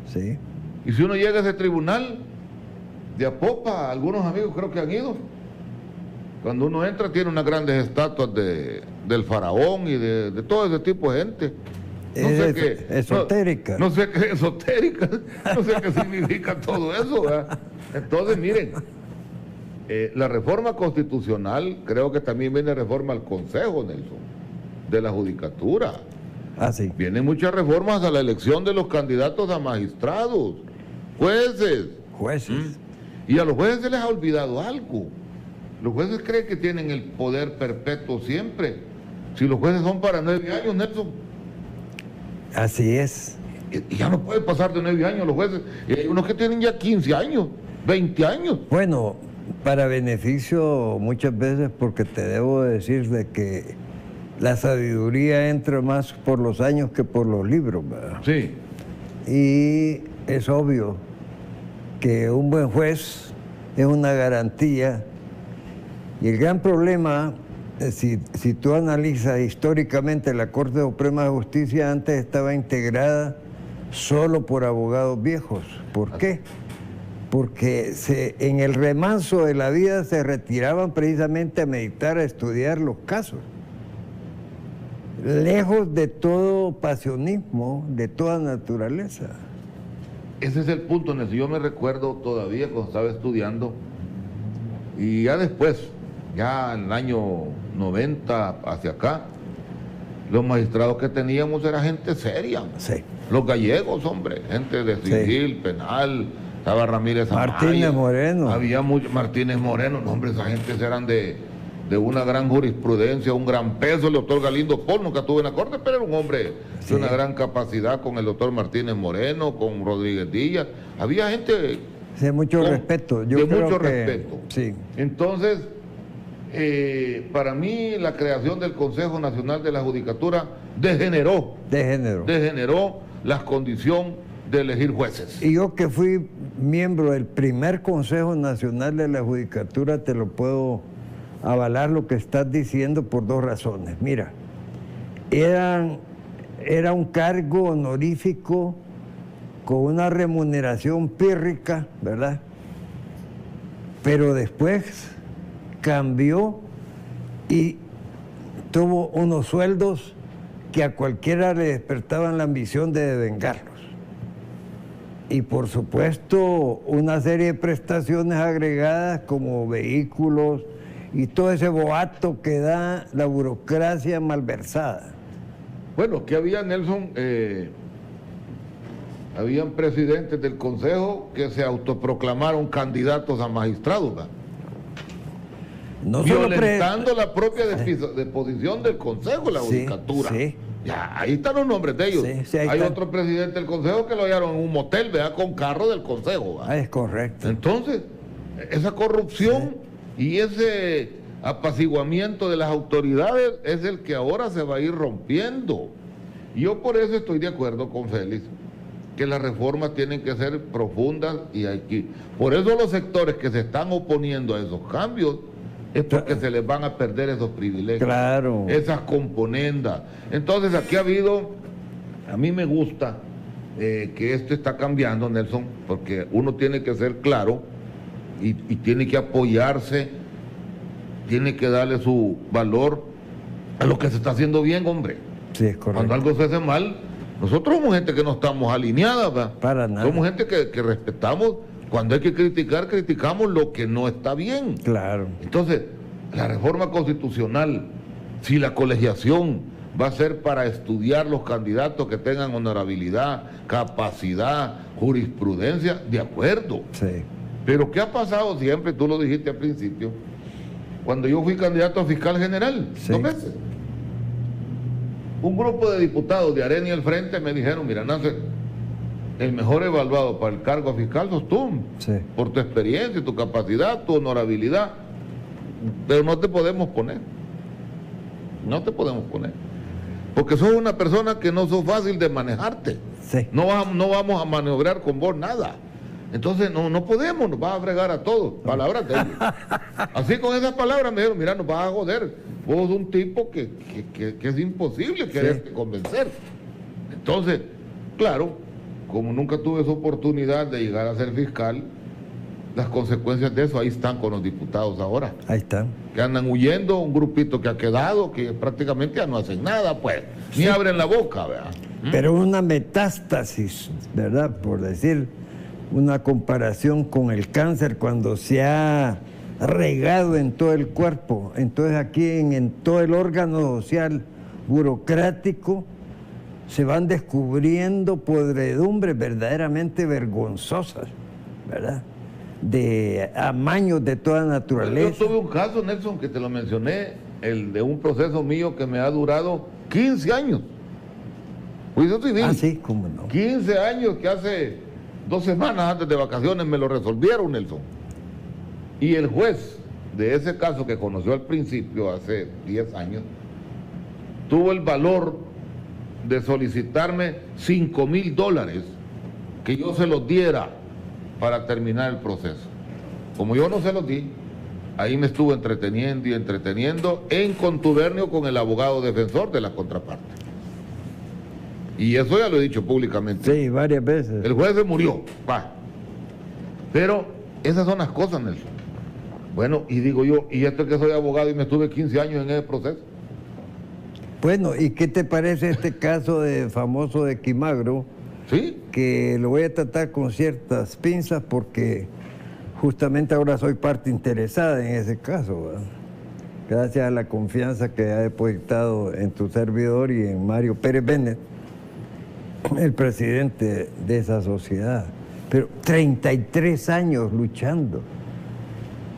Sí. Y si uno llega a ese tribunal de Apopa, algunos amigos creo que han ido, cuando uno entra tiene unas grandes estatuas del faraón y de todo ese tipo de gente. No sé qué, esotérica. No sé qué esotérica, no sé qué significa todo eso, ¿verdad? Entonces, miren, la reforma constitucional, creo que también viene reforma al Consejo, Nelson, de la Judicatura. Ah, sí. Vienen muchas reformas a la elección de los candidatos a magistrados, jueces. Jueces. Y a los jueces se les ha olvidado algo. Los jueces creen que tienen el poder perpetuo siempre. Si los jueces son para 9 años, Nelson. Así es. Y ya no puede pasar de 9 años los jueces. Y hay unos que tienen ya 15 años, 20 años. Bueno, para beneficio muchas veces, porque te debo decir de que la sabiduría entra más por los años que por los libros, ¿verdad? Sí. Y es obvio que un buen juez es una garantía. Y el gran problema, si tú analizas históricamente, la Corte Suprema de Justicia antes estaba integrada solo por abogados viejos. ¿Por qué? Porque en el remanso de la vida se retiraban precisamente a meditar, a estudiar los casos. Lejos de todo pasionismo, de toda naturaleza. Ese es el punto en el que yo me recuerdo todavía cuando estaba estudiando, y ya después, ya en el año 90 hacia acá, los magistrados que teníamos era gente seria. Sí. Los gallegos, hombre, gente de civil, penal, estaba Ramírez Amaya, Martínez Moreno. Había Martínez Moreno, no, hombre, esa gente eran de una gran jurisprudencia, un gran peso. El doctor Galindo Pol nunca estuvo en la corte, pero era un hombre de una gran capacidad, con el doctor Martínez Moreno, con Rodríguez Díaz. Había gente de mucho respeto. Yo de creo mucho que, respeto. Sí. Entonces, para mí la creación del Consejo Nacional de la Judicatura degeneró la condición de elegir jueces. Y yo que fui miembro del primer Consejo Nacional de la Judicatura, te lo puedo avalar lo que estás diciendo por 2 razones. Mira, era un cargo honorífico con una remuneración pírrica, ¿verdad? Pero después cambió y tuvo unos sueldos que a cualquiera le despertaban la ambición de devengarlos. Y por supuesto una serie de prestaciones agregadas como vehículos y todo ese boato que da la burocracia malversada. Bueno, que había, Nelson, habían presidentes del Consejo que se autoproclamaron candidatos a magistrados, ¿verdad? No violentando la propia disposición del Consejo, la Judicatura. Sí. Ya, ahí están los nombres de ellos. Sí, hay otro presidente del Consejo que lo hallaron en un motel, ¿verdad? Con carro del Consejo, ¿verdad? Es correcto. Entonces, esa corrupción y ese apaciguamiento de las autoridades es el que ahora se va a ir rompiendo. Y yo por eso estoy de acuerdo con Félix, que las reformas tienen que ser profundas y aquí. Por eso los sectores que se están oponiendo a esos cambios es porque se les van a perder esos privilegios, claro, esas componendas. Entonces aquí ha habido, a mí me gusta que esto está cambiando, Nelson, porque uno tiene que ser claro y tiene que apoyarse, tiene que darle su valor a lo que se está haciendo bien, hombre. Sí, es correcto. Cuando algo se hace mal, nosotros somos gente que no estamos alineada, ¿verdad? Para nada. Somos gente que respetamos. Cuando hay que criticar, criticamos lo que no está bien. Claro. Entonces, la reforma constitucional, si la colegiación va a ser para estudiar los candidatos que tengan honorabilidad, capacidad, jurisprudencia, de acuerdo. Sí. Pero ¿qué ha pasado siempre? Tú lo dijiste al principio. Cuando yo fui candidato a fiscal general, 2 veces. Un grupo de diputados de Arena y el Frente me dijeron, mira, Nancy, el mejor evaluado para el cargo fiscal sos tú, Sí. por tu experiencia, tu capacidad, tu honorabilidad, pero no te podemos poner, porque sos una persona que no sos fácil de manejarte, Sí. no vamos a maniobrar con vos nada, entonces no podemos, nos vas a fregar a todos, palabras de ellos. Así con esas palabras me dijeron, mira, nos vas a joder, vos sos un tipo que es imposible quererte convencer. Entonces, claro, como nunca tuve esa oportunidad de llegar a ser fiscal, las consecuencias de eso ahí están con los diputados ahora, Ahí está. que andan huyendo, un grupito que ha quedado, que prácticamente ya no hacen nada, pues, ni abren la boca, ¿verdad? Pero una metástasis, ¿verdad? Por decir, una comparación con el cáncer cuando se ha regado en todo el cuerpo. Entonces aquí en todo el órgano social burocrático se van descubriendo podredumbres verdaderamente vergonzosas, ¿verdad? De amaños de toda naturaleza. Yo tuve un caso, Nelson, que te lo mencioné, el de un proceso mío que me ha durado 15 años. Juicio civil. Ah, sí, cómo no. 15 años, que hace 2 semanas antes de vacaciones me lo resolvieron, Nelson. Y el juez de ese caso que conoció al principio, hace 10 años, tuvo el valor de solicitarme $5,000 que yo se los diera para terminar el proceso. Como yo no se los di, ahí me estuvo entreteniendo en contubernio con el abogado defensor de la contraparte. Y eso ya lo he dicho públicamente. Sí, varias veces. El juez se murió, va. Pero esas son las cosas, Nelson. Bueno, y digo yo, y esto que soy abogado y me estuve 15 años en ese proceso. Bueno, ¿y qué te parece este caso de famoso de Quimagro? ¿Sí? Que lo voy a tratar con ciertas pinzas porque justamente ahora soy parte interesada en ese caso, ¿verdad? Gracias a la confianza que ha depositado en tu servidor y en Mario Pérez Bennett, el presidente de esa sociedad. Pero 33 años luchando.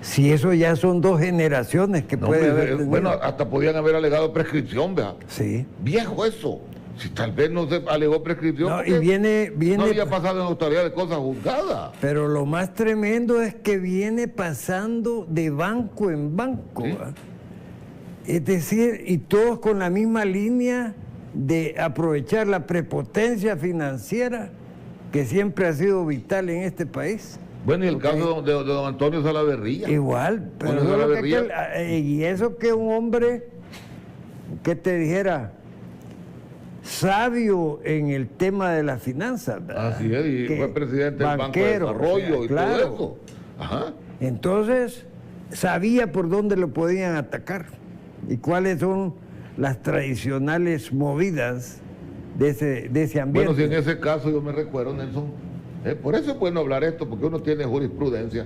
Si eso ya son 2 generaciones que No, puede haber tenido. bueno, hasta podían haber alegado prescripción, vea. Sí. Viejo eso. Si tal vez no se alegó prescripción, No, porque y viene, no había pasado en autoridad de cosas juzgadas. pero lo más tremendo es que viene pasando de banco en banco. Sí. ¿Va? Es decir, y todos con la misma línea de aprovechar la prepotencia financiera que siempre ha sido vital en este país. Bueno, y el caso de don Antonio Salaverría. Igual, pero Bueno, solo que Salaverría. y eso que un hombre que te dijera sabio en el tema de las finanzas, ¿verdad? Así es, y Que fue presidente del Banco de banquero, Desarrollo o sea, y claro. todo eso. Ajá. Entonces, sabía por dónde lo podían atacar y cuáles son las tradicionales movidas de ese ambiente. Bueno, si en ese caso yo me recuerdo, Nelson, por eso es bueno hablar esto, porque uno tiene jurisprudencia.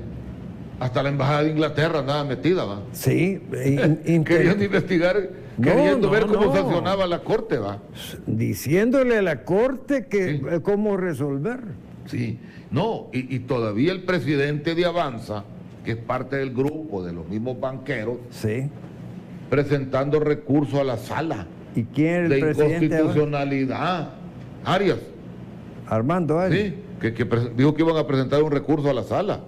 Hasta la Embajada de Inglaterra andaba metida, ¿va? Sí, Queriendo investigar, No, queriendo ver cómo no. sancionaba la Corte, ¿va? diciéndole a la Corte que Sí. cómo resolver. Sí, no, y todavía el presidente de Avanza, que es parte del grupo de los mismos banqueros, Sí. presentando recurso a la sala ¿Y quién es de el presidente ahora? inconstitucionalidad. Arias, Armando Arias. sí, que dijo que iban a presentar un recurso a la sala.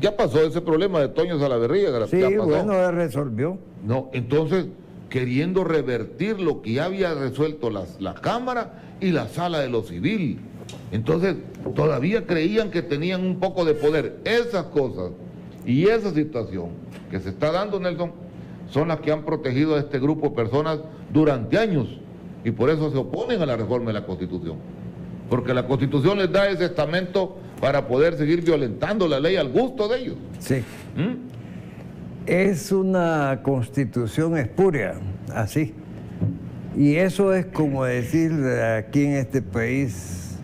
Ya pasó ese problema de Toño Salaverría, Sí, ya pasó. bueno, ya resolvió. No, entonces, queriendo revertir lo que ya había resuelto la Cámara y la Sala de lo Civil. Entonces, todavía creían que tenían un poco de poder. Esas cosas y esa situación que se está dando, Nelson, son las que han protegido a este grupo de personas durante años, y por eso se oponen a la reforma de la Constitución. Porque la Constitución les da ese estamento para poder seguir violentando la ley al gusto de ellos. Sí. ¿Mm? Es una constitución espúrea, así. Y eso es como decir aquí en este país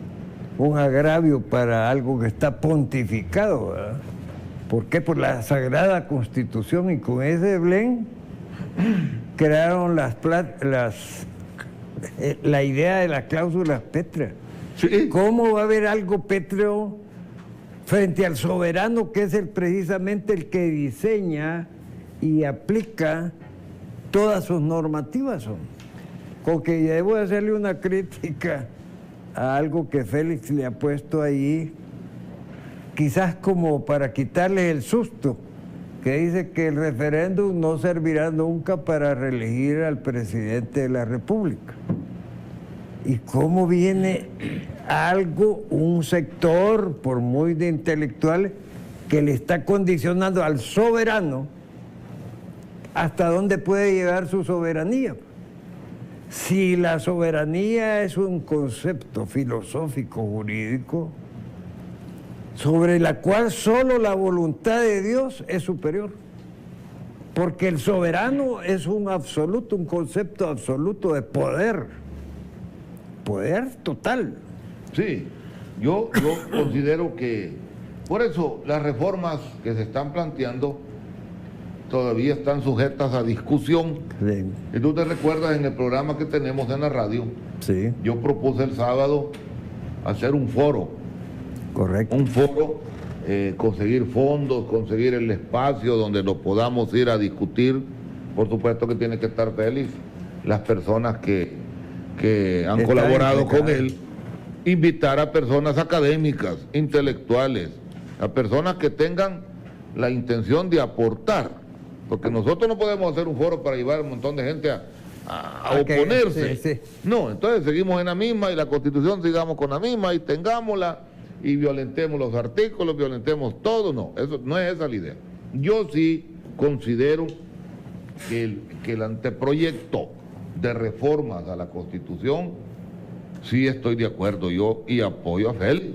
un agravio para algo que está pontificado, ¿verdad? ¿Por qué? Por la Sagrada Constitución, y con ese blend crearon la idea de las cláusulas pétreas. Sí. ¿Cómo va a haber algo pétreo frente al soberano, que es precisamente el que diseña y aplica todas sus normativas? Con que debo hacerle una crítica a algo que Félix le ha puesto ahí, quizás como para quitarle el susto, que dice que el referéndum no servirá nunca para reelegir al presidente de la República. ¿Y cómo viene algo, un sector, por muy de intelectuales, que le está condicionando al soberano hasta dónde puede llegar su soberanía? Si la soberanía es un concepto filosófico, jurídico, sobre la cual solo la voluntad de Dios es superior. Porque el soberano es un absoluto, un concepto absoluto de poder. Poder total. Sí, yo considero que por eso las reformas que se están planteando todavía están sujetas a discusión. Sí. Y tú te recuerdas en el programa que tenemos en la radio, Sí, yo propuse el sábado hacer un foro. correcto. Un foro, conseguir fondos, conseguir el espacio donde lo podamos ir a discutir. Por supuesto que tiene que estar feliz las personas que han Está colaborado con impecable. él. Invitar a personas académicas, intelectuales, a personas que tengan la intención de aportar, porque nosotros no podemos hacer un foro para llevar a un montón de gente a oponerse. Sí, sí. No, entonces seguimos en la misma y la Constitución sigamos con la misma y tengámosla y violentemos los artículos, violentemos todo. No, eso no es esa la idea. Yo sí considero que el anteproyecto de reformas a la Constitución, sí estoy de acuerdo yo y apoyo a Félix,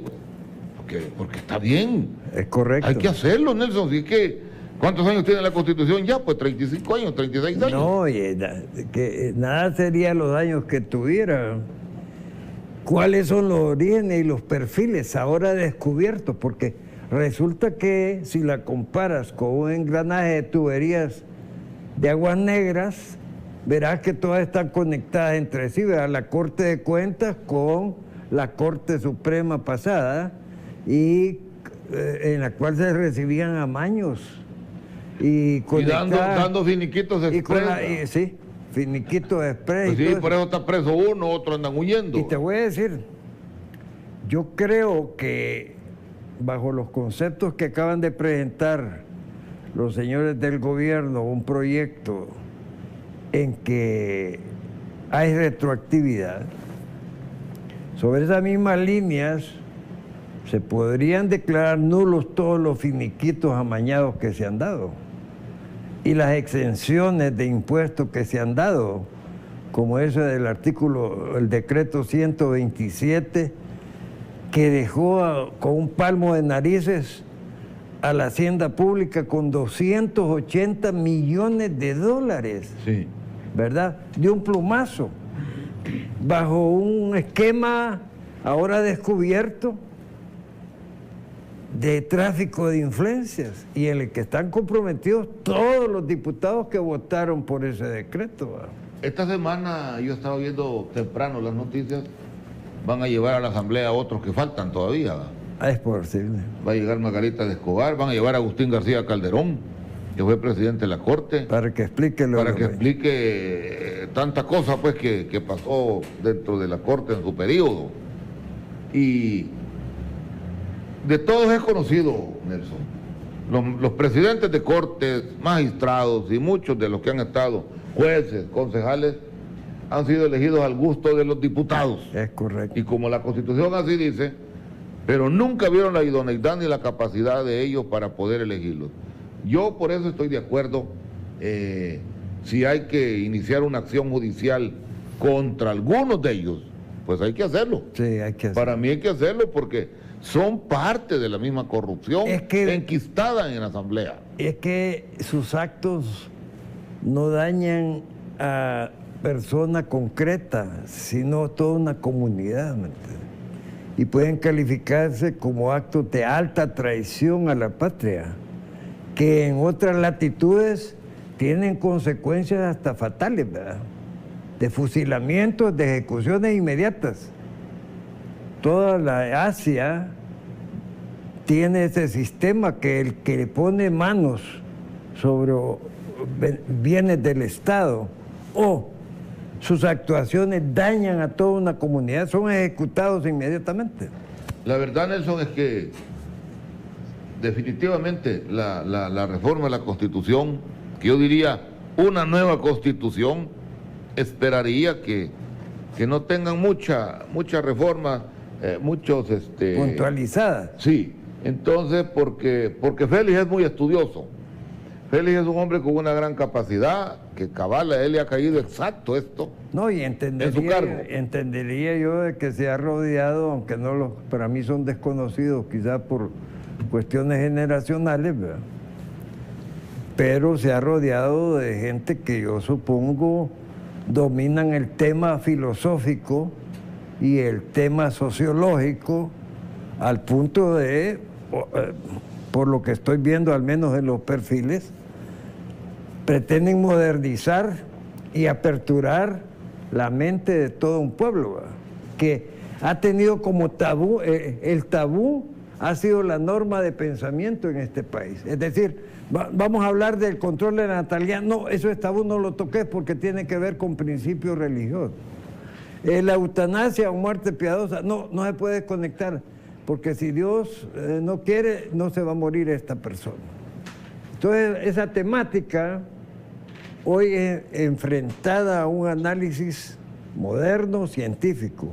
porque está bien. Es correcto. Hay que hacerlo, Nelson. Así que, ¿cuántos años tiene la Constitución ya? Pues 35 años, 36 años. No, que nada sería los años que tuviera. ¿Cuáles son los orígenes y los perfiles ahora descubiertos? Porque resulta que si la comparas con un engranaje de tuberías de aguas negras, verás que todas están conectadas entre sí, ¿verdad? La Corte de Cuentas con la Corte Suprema pasada, y en la cual se recibían amaños y dando finiquitos express. sí, finiquitos express. Pues y sí, todo por eso. eso está preso uno, otros andan huyendo. Y te voy a decir, yo creo que bajo los conceptos que acaban de presentar los señores del gobierno, un proyecto en que hay retroactividad, sobre esas mismas líneas se podrían declarar nulos todos los finiquitos amañados que se han dado y las exenciones de impuestos que se han dado, como ese del artículo, el decreto 127, que dejó con un palmo de narices a la hacienda pública con 280 millones de dólares, Sí. ¿verdad? De un plumazo, bajo un esquema ahora descubierto de tráfico de influencias y en el que están comprometidos todos los diputados que votaron por ese decreto, ¿verdad? Esta semana yo estaba viendo temprano las noticias, van a llevar a la Asamblea a otros que faltan todavía. Es posible. Va a llegar Margarita de Escobar, van a llevar a Agustín García Calderón, que fue presidente de la Corte, Para que explique lo para que explique tanta cosa pues que pasó dentro de la Corte en su periodo. Y de todos es conocido, Nelson, los presidentes de cortes, magistrados y muchos de los que han estado, jueces, concejales, han sido elegidos al gusto de los diputados. Es correcto. Y como la Constitución así dice, pero nunca vieron la idoneidad ni la capacidad de ellos para poder elegirlos. Yo por eso estoy de acuerdo, si hay que iniciar una acción judicial contra algunos de ellos, pues hay que hacerlo. Sí, hay que hacer. Para mí hay que hacerlo porque son parte de la misma corrupción enquistada en la Asamblea. Es que sus actos no dañan a persona concreta, sino toda una comunidad, ¿me entiendes? Y pueden calificarse como actos de alta traición a la patria, que en otras latitudes tienen consecuencias hasta fatales, ¿verdad? De fusilamientos, de ejecuciones inmediatas. Toda la Asia tiene ese sistema que el que le pone manos sobre bienes del Estado o sus actuaciones dañan a toda una comunidad, son ejecutados inmediatamente. La verdad, Nelson, es que definitivamente la reforma de la Constitución, que yo diría una nueva Constitución, esperaría que no tengan mucha reforma, muchos... puntualizadas. Sí, entonces porque Félix es muy estudioso. Félix es un hombre con una gran capacidad, que cabal, a él le ha caído exacto esto. No, y en su cargo. entendería yo de que se ha rodeado, aunque no para mí son desconocidos, quizás por cuestiones generacionales, ¿verdad? Pero se ha rodeado de gente que yo supongo dominan el tema filosófico y el tema sociológico al punto de, por lo que estoy viendo al menos en los perfiles, pretenden modernizar y aperturar la mente de todo un pueblo, ¿verdad? Que ha tenido como tabú, el tabú ha sido la norma de pensamiento en este país. Es decir, vamos a hablar del control de la natalidad. No, eso es tabú, no lo toques porque tiene que ver con principios religiosos. La eutanasia o muerte piadosa, no se puede conectar, porque si Dios no quiere, no se va a morir esta persona. Entonces, esa temática hoy es enfrentada a un análisis moderno, científico,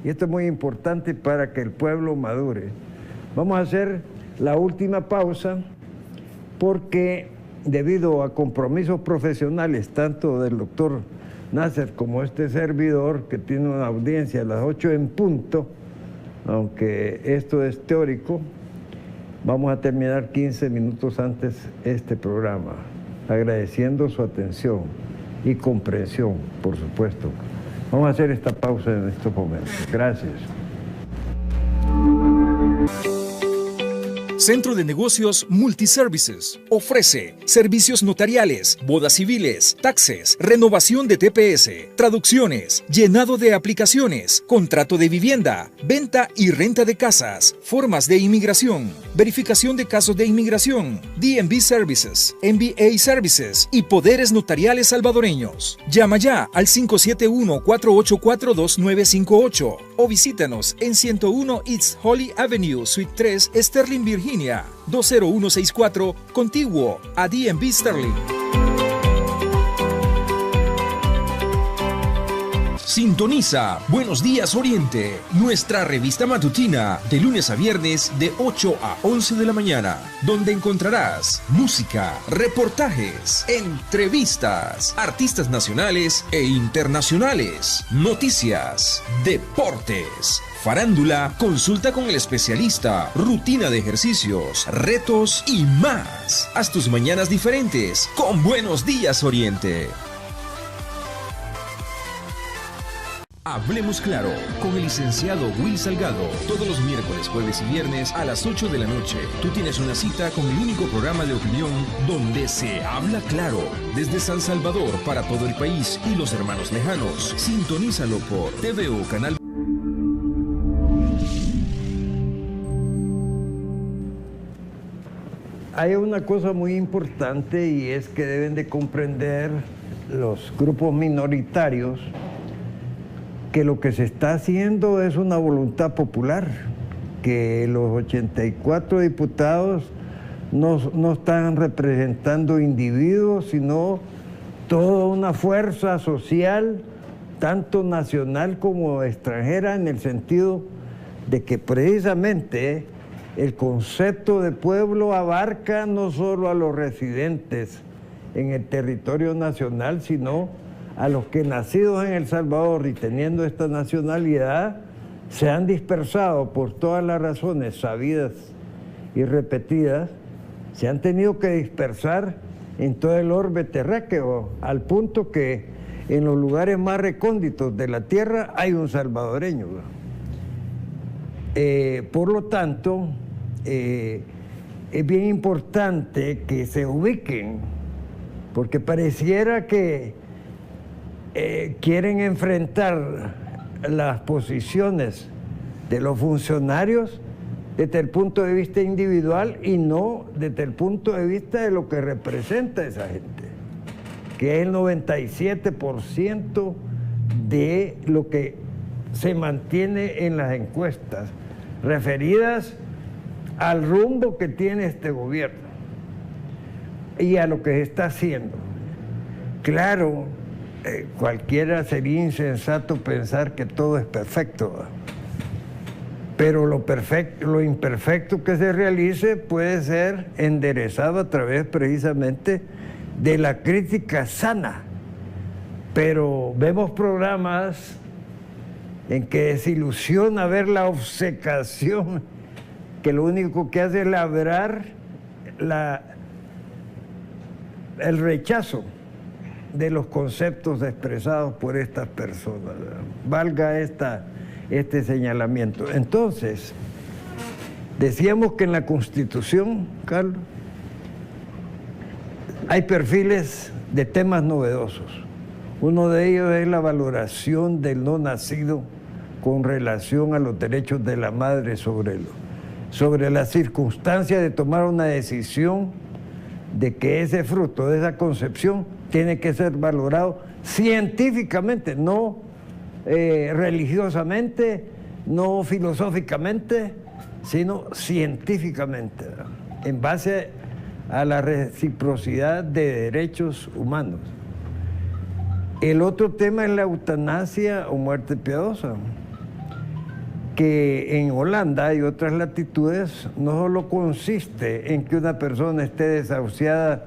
y esto es muy importante para que el pueblo madure. Vamos a hacer la última pausa, porque debido a compromisos profesionales, tanto del doctor Nasser como este servidor, que tiene una audiencia a las 8 en punto, aunque esto es teórico, vamos a terminar 15 minutos antes este programa, agradeciendo su atención y comprensión, por supuesto. Vamos a hacer esta pausa en estos momentos. Gracias. Centro de Negocios Multiservices ofrece servicios notariales, bodas civiles, taxes, renovación de TPS, traducciones, llenado de aplicaciones, contrato de vivienda, venta y renta de casas, formas de inmigración, verificación de casos de inmigración, DNB Services, MBA Services y poderes notariales salvadoreños. Llama ya al 571-484-2958 o visítanos en 101 East Holly Avenue, Suite 3, Sterling, Virginia, 20164, contiguo a DNB Sterling. Sintoniza Buenos Días Oriente, nuestra revista matutina de lunes a viernes de 8 a 11 de la mañana, donde encontrarás música, reportajes, entrevistas, artistas nacionales e internacionales, noticias, deportes, farándula, consulta con el especialista, rutina de ejercicios, retos y más. Haz tus mañanas diferentes con Buenos Días Oriente. Hablemos Claro con el licenciado Will Salgado. Todos los miércoles, jueves y viernes a las 8 de la noche. Tú tienes una cita con el único programa de opinión donde se habla claro. Desde San Salvador para todo el país y los hermanos lejanos. Sintonízalo por TVO Canal. Hay una cosa muy importante y es que deben de comprender los grupos minoritarios que lo que se está haciendo es una voluntad popular, que los 84 diputados no están representando individuos, sino toda una fuerza social, tanto nacional como extranjera, en el sentido de que precisamente el concepto de pueblo abarca no solo a los residentes en el territorio nacional, sino a los que nacidos en El Salvador y teniendo esta nacionalidad se han dispersado por todas las razones sabidas y repetidas, se han tenido que dispersar en todo el orbe terráqueo, al punto que en los lugares más recónditos de la tierra hay un salvadoreño. Por lo tanto, es bien importante que se ubiquen, porque pareciera que quieren enfrentar las posiciones de los funcionarios desde el punto de vista individual y no desde el punto de vista de lo que representa esa gente, que es el 97% de lo que se mantiene en las encuestas referidas al rumbo que tiene este gobierno y a lo que se está haciendo. Claro, cualquiera sería insensato pensar que todo es perfecto, ¿verdad? Pero lo imperfecto que se realice puede ser enderezado a través precisamente de la crítica sana. Pero vemos programas en que desilusiona ver la obcecación, que lo único que hace es labrar el rechazo de los conceptos expresados por estas personas. Valga este señalamiento. Entonces, decíamos que en la Constitución, Carlos, hay perfiles de temas novedosos. Uno de ellos es la valoración del no nacido con relación a los derechos de la madre sobre la circunstancia de tomar una decisión de que ese fruto de esa concepción tiene que ser valorado científicamente, no religiosamente, no filosóficamente, sino científicamente, ¿verdad? En base a la reciprocidad de derechos humanos. El otro tema es la eutanasia o muerte piadosa, que en Holanda y otras latitudes no solo consiste en que una persona esté desahuciada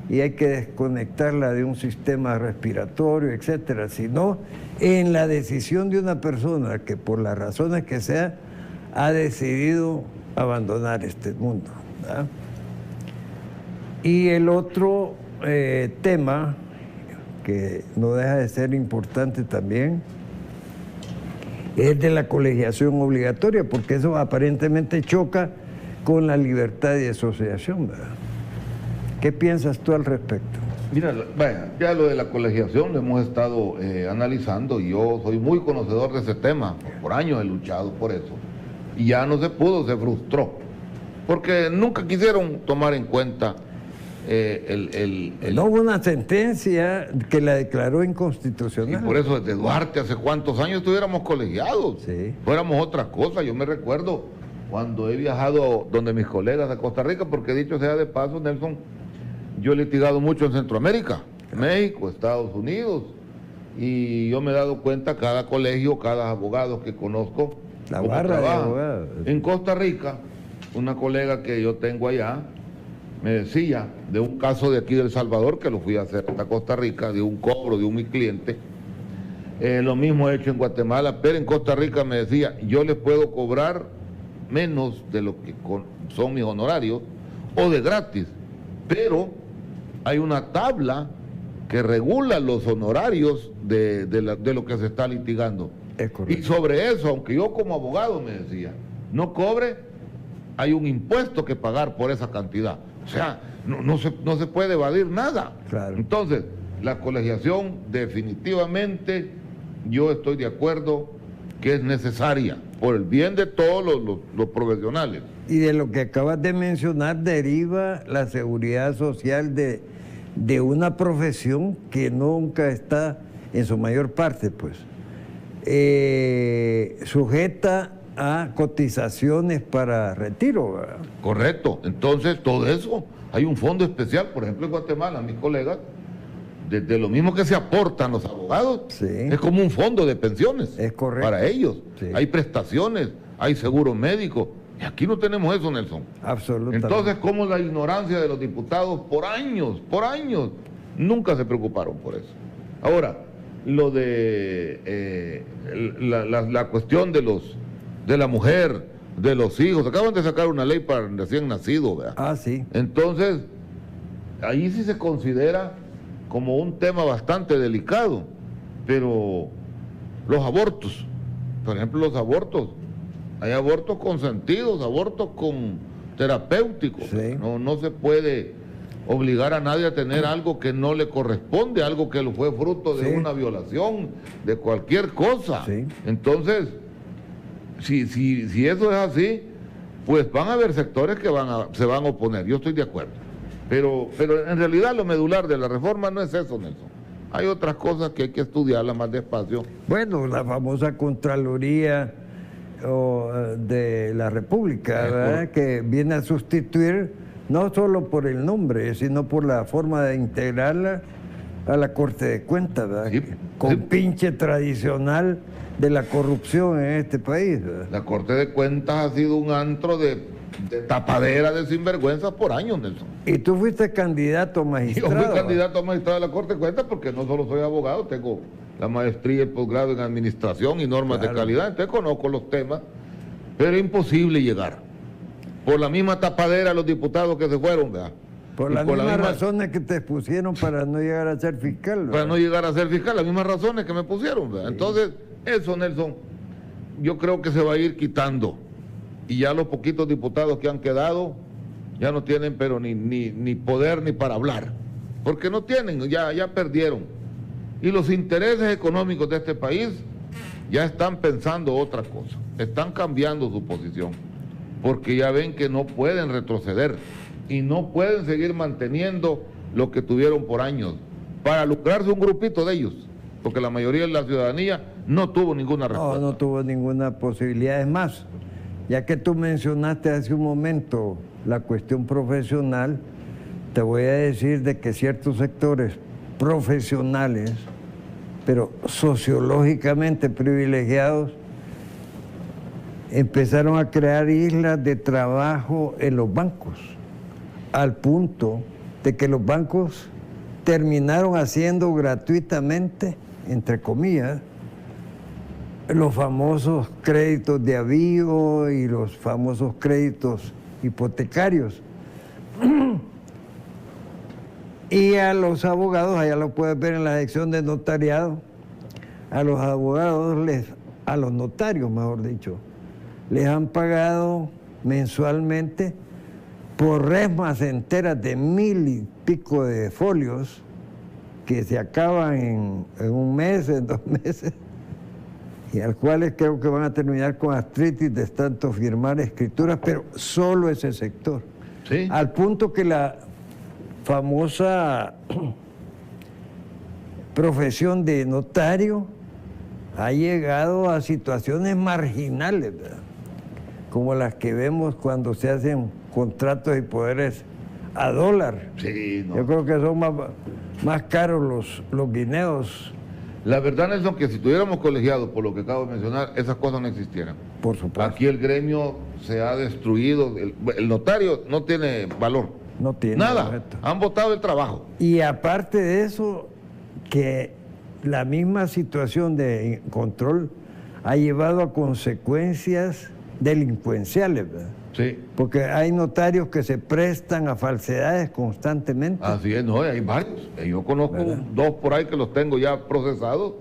y hay que desconectarla de un sistema respiratorio, etcétera, sino en la decisión de una persona que por las razones que sea ha decidido abandonar este mundo, ¿verdad? Y el otro tema que no deja de ser importante también es de la colegiación obligatoria, porque eso aparentemente choca con la libertad de asociación, ¿verdad? ¿Qué piensas tú al respecto? Mira, vaya, ya lo de la colegiación lo hemos estado analizando y yo soy muy conocedor de ese tema, por años he luchado por eso, y ya no se pudo, se frustró, porque nunca quisieron tomar en cuenta No hubo una sentencia que la declaró inconstitucional. Y por eso desde Duarte hace cuántos años estuviéramos colegiados, sí, fuéramos otra cosa. Yo me recuerdo cuando he viajado donde mis colegas a Costa Rica, porque dicho sea de paso, Nelson, yo he litigado mucho en Centroamérica, México, Estados Unidos, y yo me he dado cuenta, cada colegio, cada abogado que conozco, la cómo barra de trabaja. abogados. En Costa Rica, una colega que yo tengo allá, me decía de un caso de aquí de El Salvador, que lo fui a hacer hasta Costa Rica, de un cobro de un mi cliente, lo mismo he hecho en Guatemala, pero en Costa Rica me decía, yo les puedo cobrar menos de lo que son mis honorarios, o de gratis, pero hay una tabla que regula los honorarios de lo que se está litigando. Es correcto. Y sobre eso, aunque yo como abogado me decía, no cobre, hay un impuesto que pagar por esa cantidad. O sea, no se puede evadir nada. Claro. Entonces, la colegiación definitivamente yo estoy de acuerdo que es necesaria por el bien de todos los profesionales. Y de lo que acabas de mencionar deriva la seguridad social de una profesión que nunca está, en su mayor parte, pues, sujeta a cotizaciones para retiro, ¿verdad? Correcto. Entonces, todo eso, hay un fondo especial, por ejemplo, en Guatemala, mis colegas, de lo mismo que se aportan los abogados, sí, es como un fondo de pensiones. Es correcto. Para ellos. Sí. Hay prestaciones, hay seguro médico. Y aquí no tenemos eso, Nelson. Absolutamente. Entonces, ¿cómo la ignorancia de los diputados por años, nunca se preocuparon por eso? Ahora, lo de la cuestión de la mujer, de los hijos, acaban de sacar una ley para el recién nacido, ¿verdad? Ah, sí. Entonces, ahí sí se considera como un tema bastante delicado, pero los abortos, por ejemplo, los abortos, hay abortos consentidos, abortos con terapéuticos, sí, no se puede obligar a nadie a tener algo que no le corresponde, algo que fue fruto de sí, una violación, de cualquier cosa. Sí. Entonces, si eso es así, pues van a haber sectores que se van a oponer, yo estoy de acuerdo. Pero en realidad lo medular de la reforma no es eso, Nelson. Hay otras cosas que hay que estudiarlas más despacio. Bueno, la famosa Contraloría de la República, ¿verdad? Que viene a sustituir no solo por el nombre, sino por la forma de integrarla a la Corte de Cuentas, ¿verdad? Sí, Con sí. pinche tradicional de la corrupción en este país, ¿verdad? La Corte de Cuentas ha sido un antro de tapadera de sinvergüenza por años, Nelson. Y tú fuiste candidato a Yo magistrado. fui candidato a magistrado de la Corte de Cuentas porque no solo soy abogado, tengo la maestría y el posgrado en administración y normas de calidad, entonces conozco los temas, pero es imposible llegar. Por la misma tapadera de los diputados que se fueron, ¿verdad? Por Y las mismas razones que te pusieron para no llegar a ser fiscal, ¿verdad? Para no llegar a ser fiscal, las mismas razones que me pusieron, ¿verdad? Sí. Entonces, eso, Nelson, yo creo que se va a ir quitando. Y ya los poquitos diputados que han quedado ya no tienen pero ni poder ni para hablar, porque no tienen, ya perdieron. Y los intereses económicos de este país ya están pensando otra cosa, están cambiando su posición, porque ya ven que no pueden retroceder y no pueden seguir manteniendo lo que tuvieron por años, para lucrarse un grupito de ellos, porque la mayoría de la ciudadanía no tuvo ninguna respuesta. No tuvo ninguna posibilidad. Es más, ya que tú mencionaste hace un momento la cuestión profesional, te voy a decir de que ciertos sectores profesionales, pero sociológicamente privilegiados, empezaron a crear islas de trabajo en los bancos, al punto de que los bancos terminaron haciendo gratuitamente, entre comillas, los famosos créditos de avío y los famosos créditos hipotecarios. Y a los abogados, allá lo puedes ver en la sección de notariado, a los abogados, a los notarios, mejor dicho, les han pagado mensualmente por resmas enteras de 1000 y pico de folios que se acaban en un mes, en 2 meses, y al cuales creo que van a terminar con artritis de tanto firmar escrituras, pero solo ese sector. ¿Sí? Al punto que la famosa profesión de notario ha llegado a situaciones marginales, ¿verdad? Como las que vemos cuando se hacen contratos y poderes a dólar. Sí, no. Yo creo que son más caros los guineos. La verdad, Nelson, que si tuviéramos colegiados, por lo que acabo de mencionar, esas cosas no existieran. Por supuesto. Aquí el gremio se ha destruido, el notario no tiene valor. No tiene. Nada, Correcto. han botado el trabajo. Y aparte de eso, que la misma situación de control ha llevado a consecuencias delincuenciales, ¿verdad? Sí. Porque hay notarios que se prestan a falsedades constantemente. Así es, no, hay varios. Yo conozco ¿verdad? 2 por ahí que los tengo ya procesados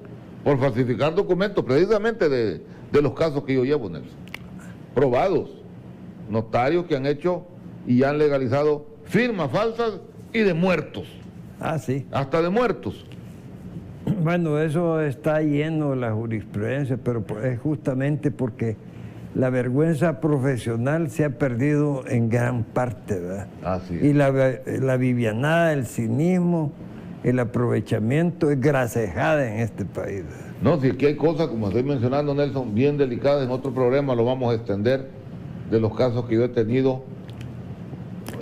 por falsificar documentos, precisamente de los casos que yo llevo, Nelson. Probados. Notarios que han hecho y han legalizado firmas falsas y de muertos. Ah, sí. Hasta de muertos. Bueno, eso está lleno de la jurisprudencia, pero es justamente porque la vergüenza profesional se ha perdido en gran parte, ¿verdad? Así es. Y la vivianada, el cinismo, el aprovechamiento es grasejada en este país, ¿verdad? No, si aquí hay cosas, como estoy mencionando, Nelson, bien delicadas, en otro programa lo vamos a extender, de los casos que yo he tenido.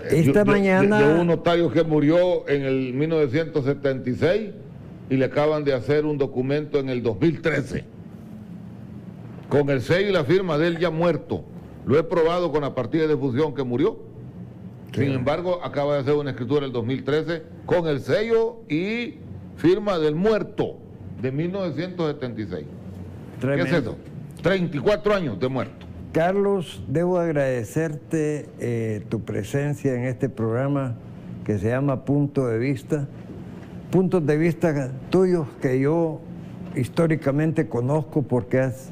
Esta mañana... De un notario que murió en el 1976 y le acaban de hacer un documento en el 2013. Con el sello y la firma de él ya muerto. Lo he probado con la partida de fusión que murió. Sin embargo, acaba de hacer una escritura en el 2013 con el sello y firma del muerto de 1976. Tremendo. ¿Qué es eso? 34 años de muerto. Carlos, debo agradecerte tu presencia en este programa que se llama Punto de Vista. Puntos de vista tuyos que yo históricamente conozco porque has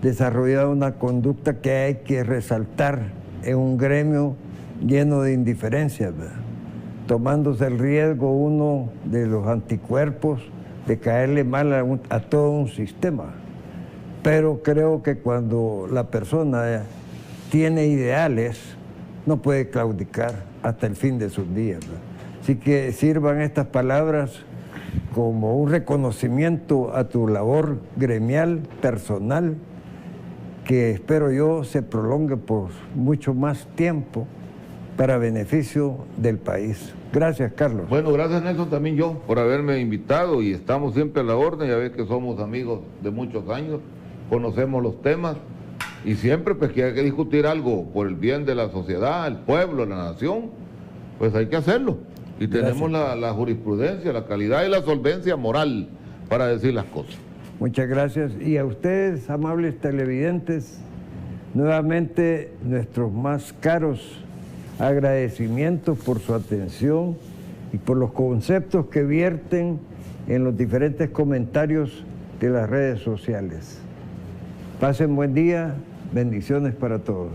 desarrollado una conducta que hay que resaltar en un gremio lleno de indiferencia, ¿verdad? Tomándose el riesgo uno de los anticuerpos de caerle mal a todo un sistema. Pero creo que cuando la persona tiene ideales, no puede claudicar hasta el fin de sus días, ¿verdad? Así que sirvan estas palabras como un reconocimiento a tu labor gremial, personal, que espero yo se prolongue por mucho más tiempo para beneficio del país. Gracias, Carlos. Bueno, gracias, Nelson, también yo por haberme invitado, y estamos siempre a la orden. Ya ves que somos amigos de muchos años, conocemos los temas, y siempre pues que hay que discutir algo por el bien de la sociedad, el pueblo, la nación, pues hay que hacerlo. Y tenemos la jurisprudencia, la calidad y la solvencia moral para decir las cosas. Muchas gracias. Y a ustedes, amables televidentes, nuevamente nuestros más caros agradecimientos por su atención y por los conceptos que vierten en los diferentes comentarios de las redes sociales. Pasen buen día, bendiciones para todos.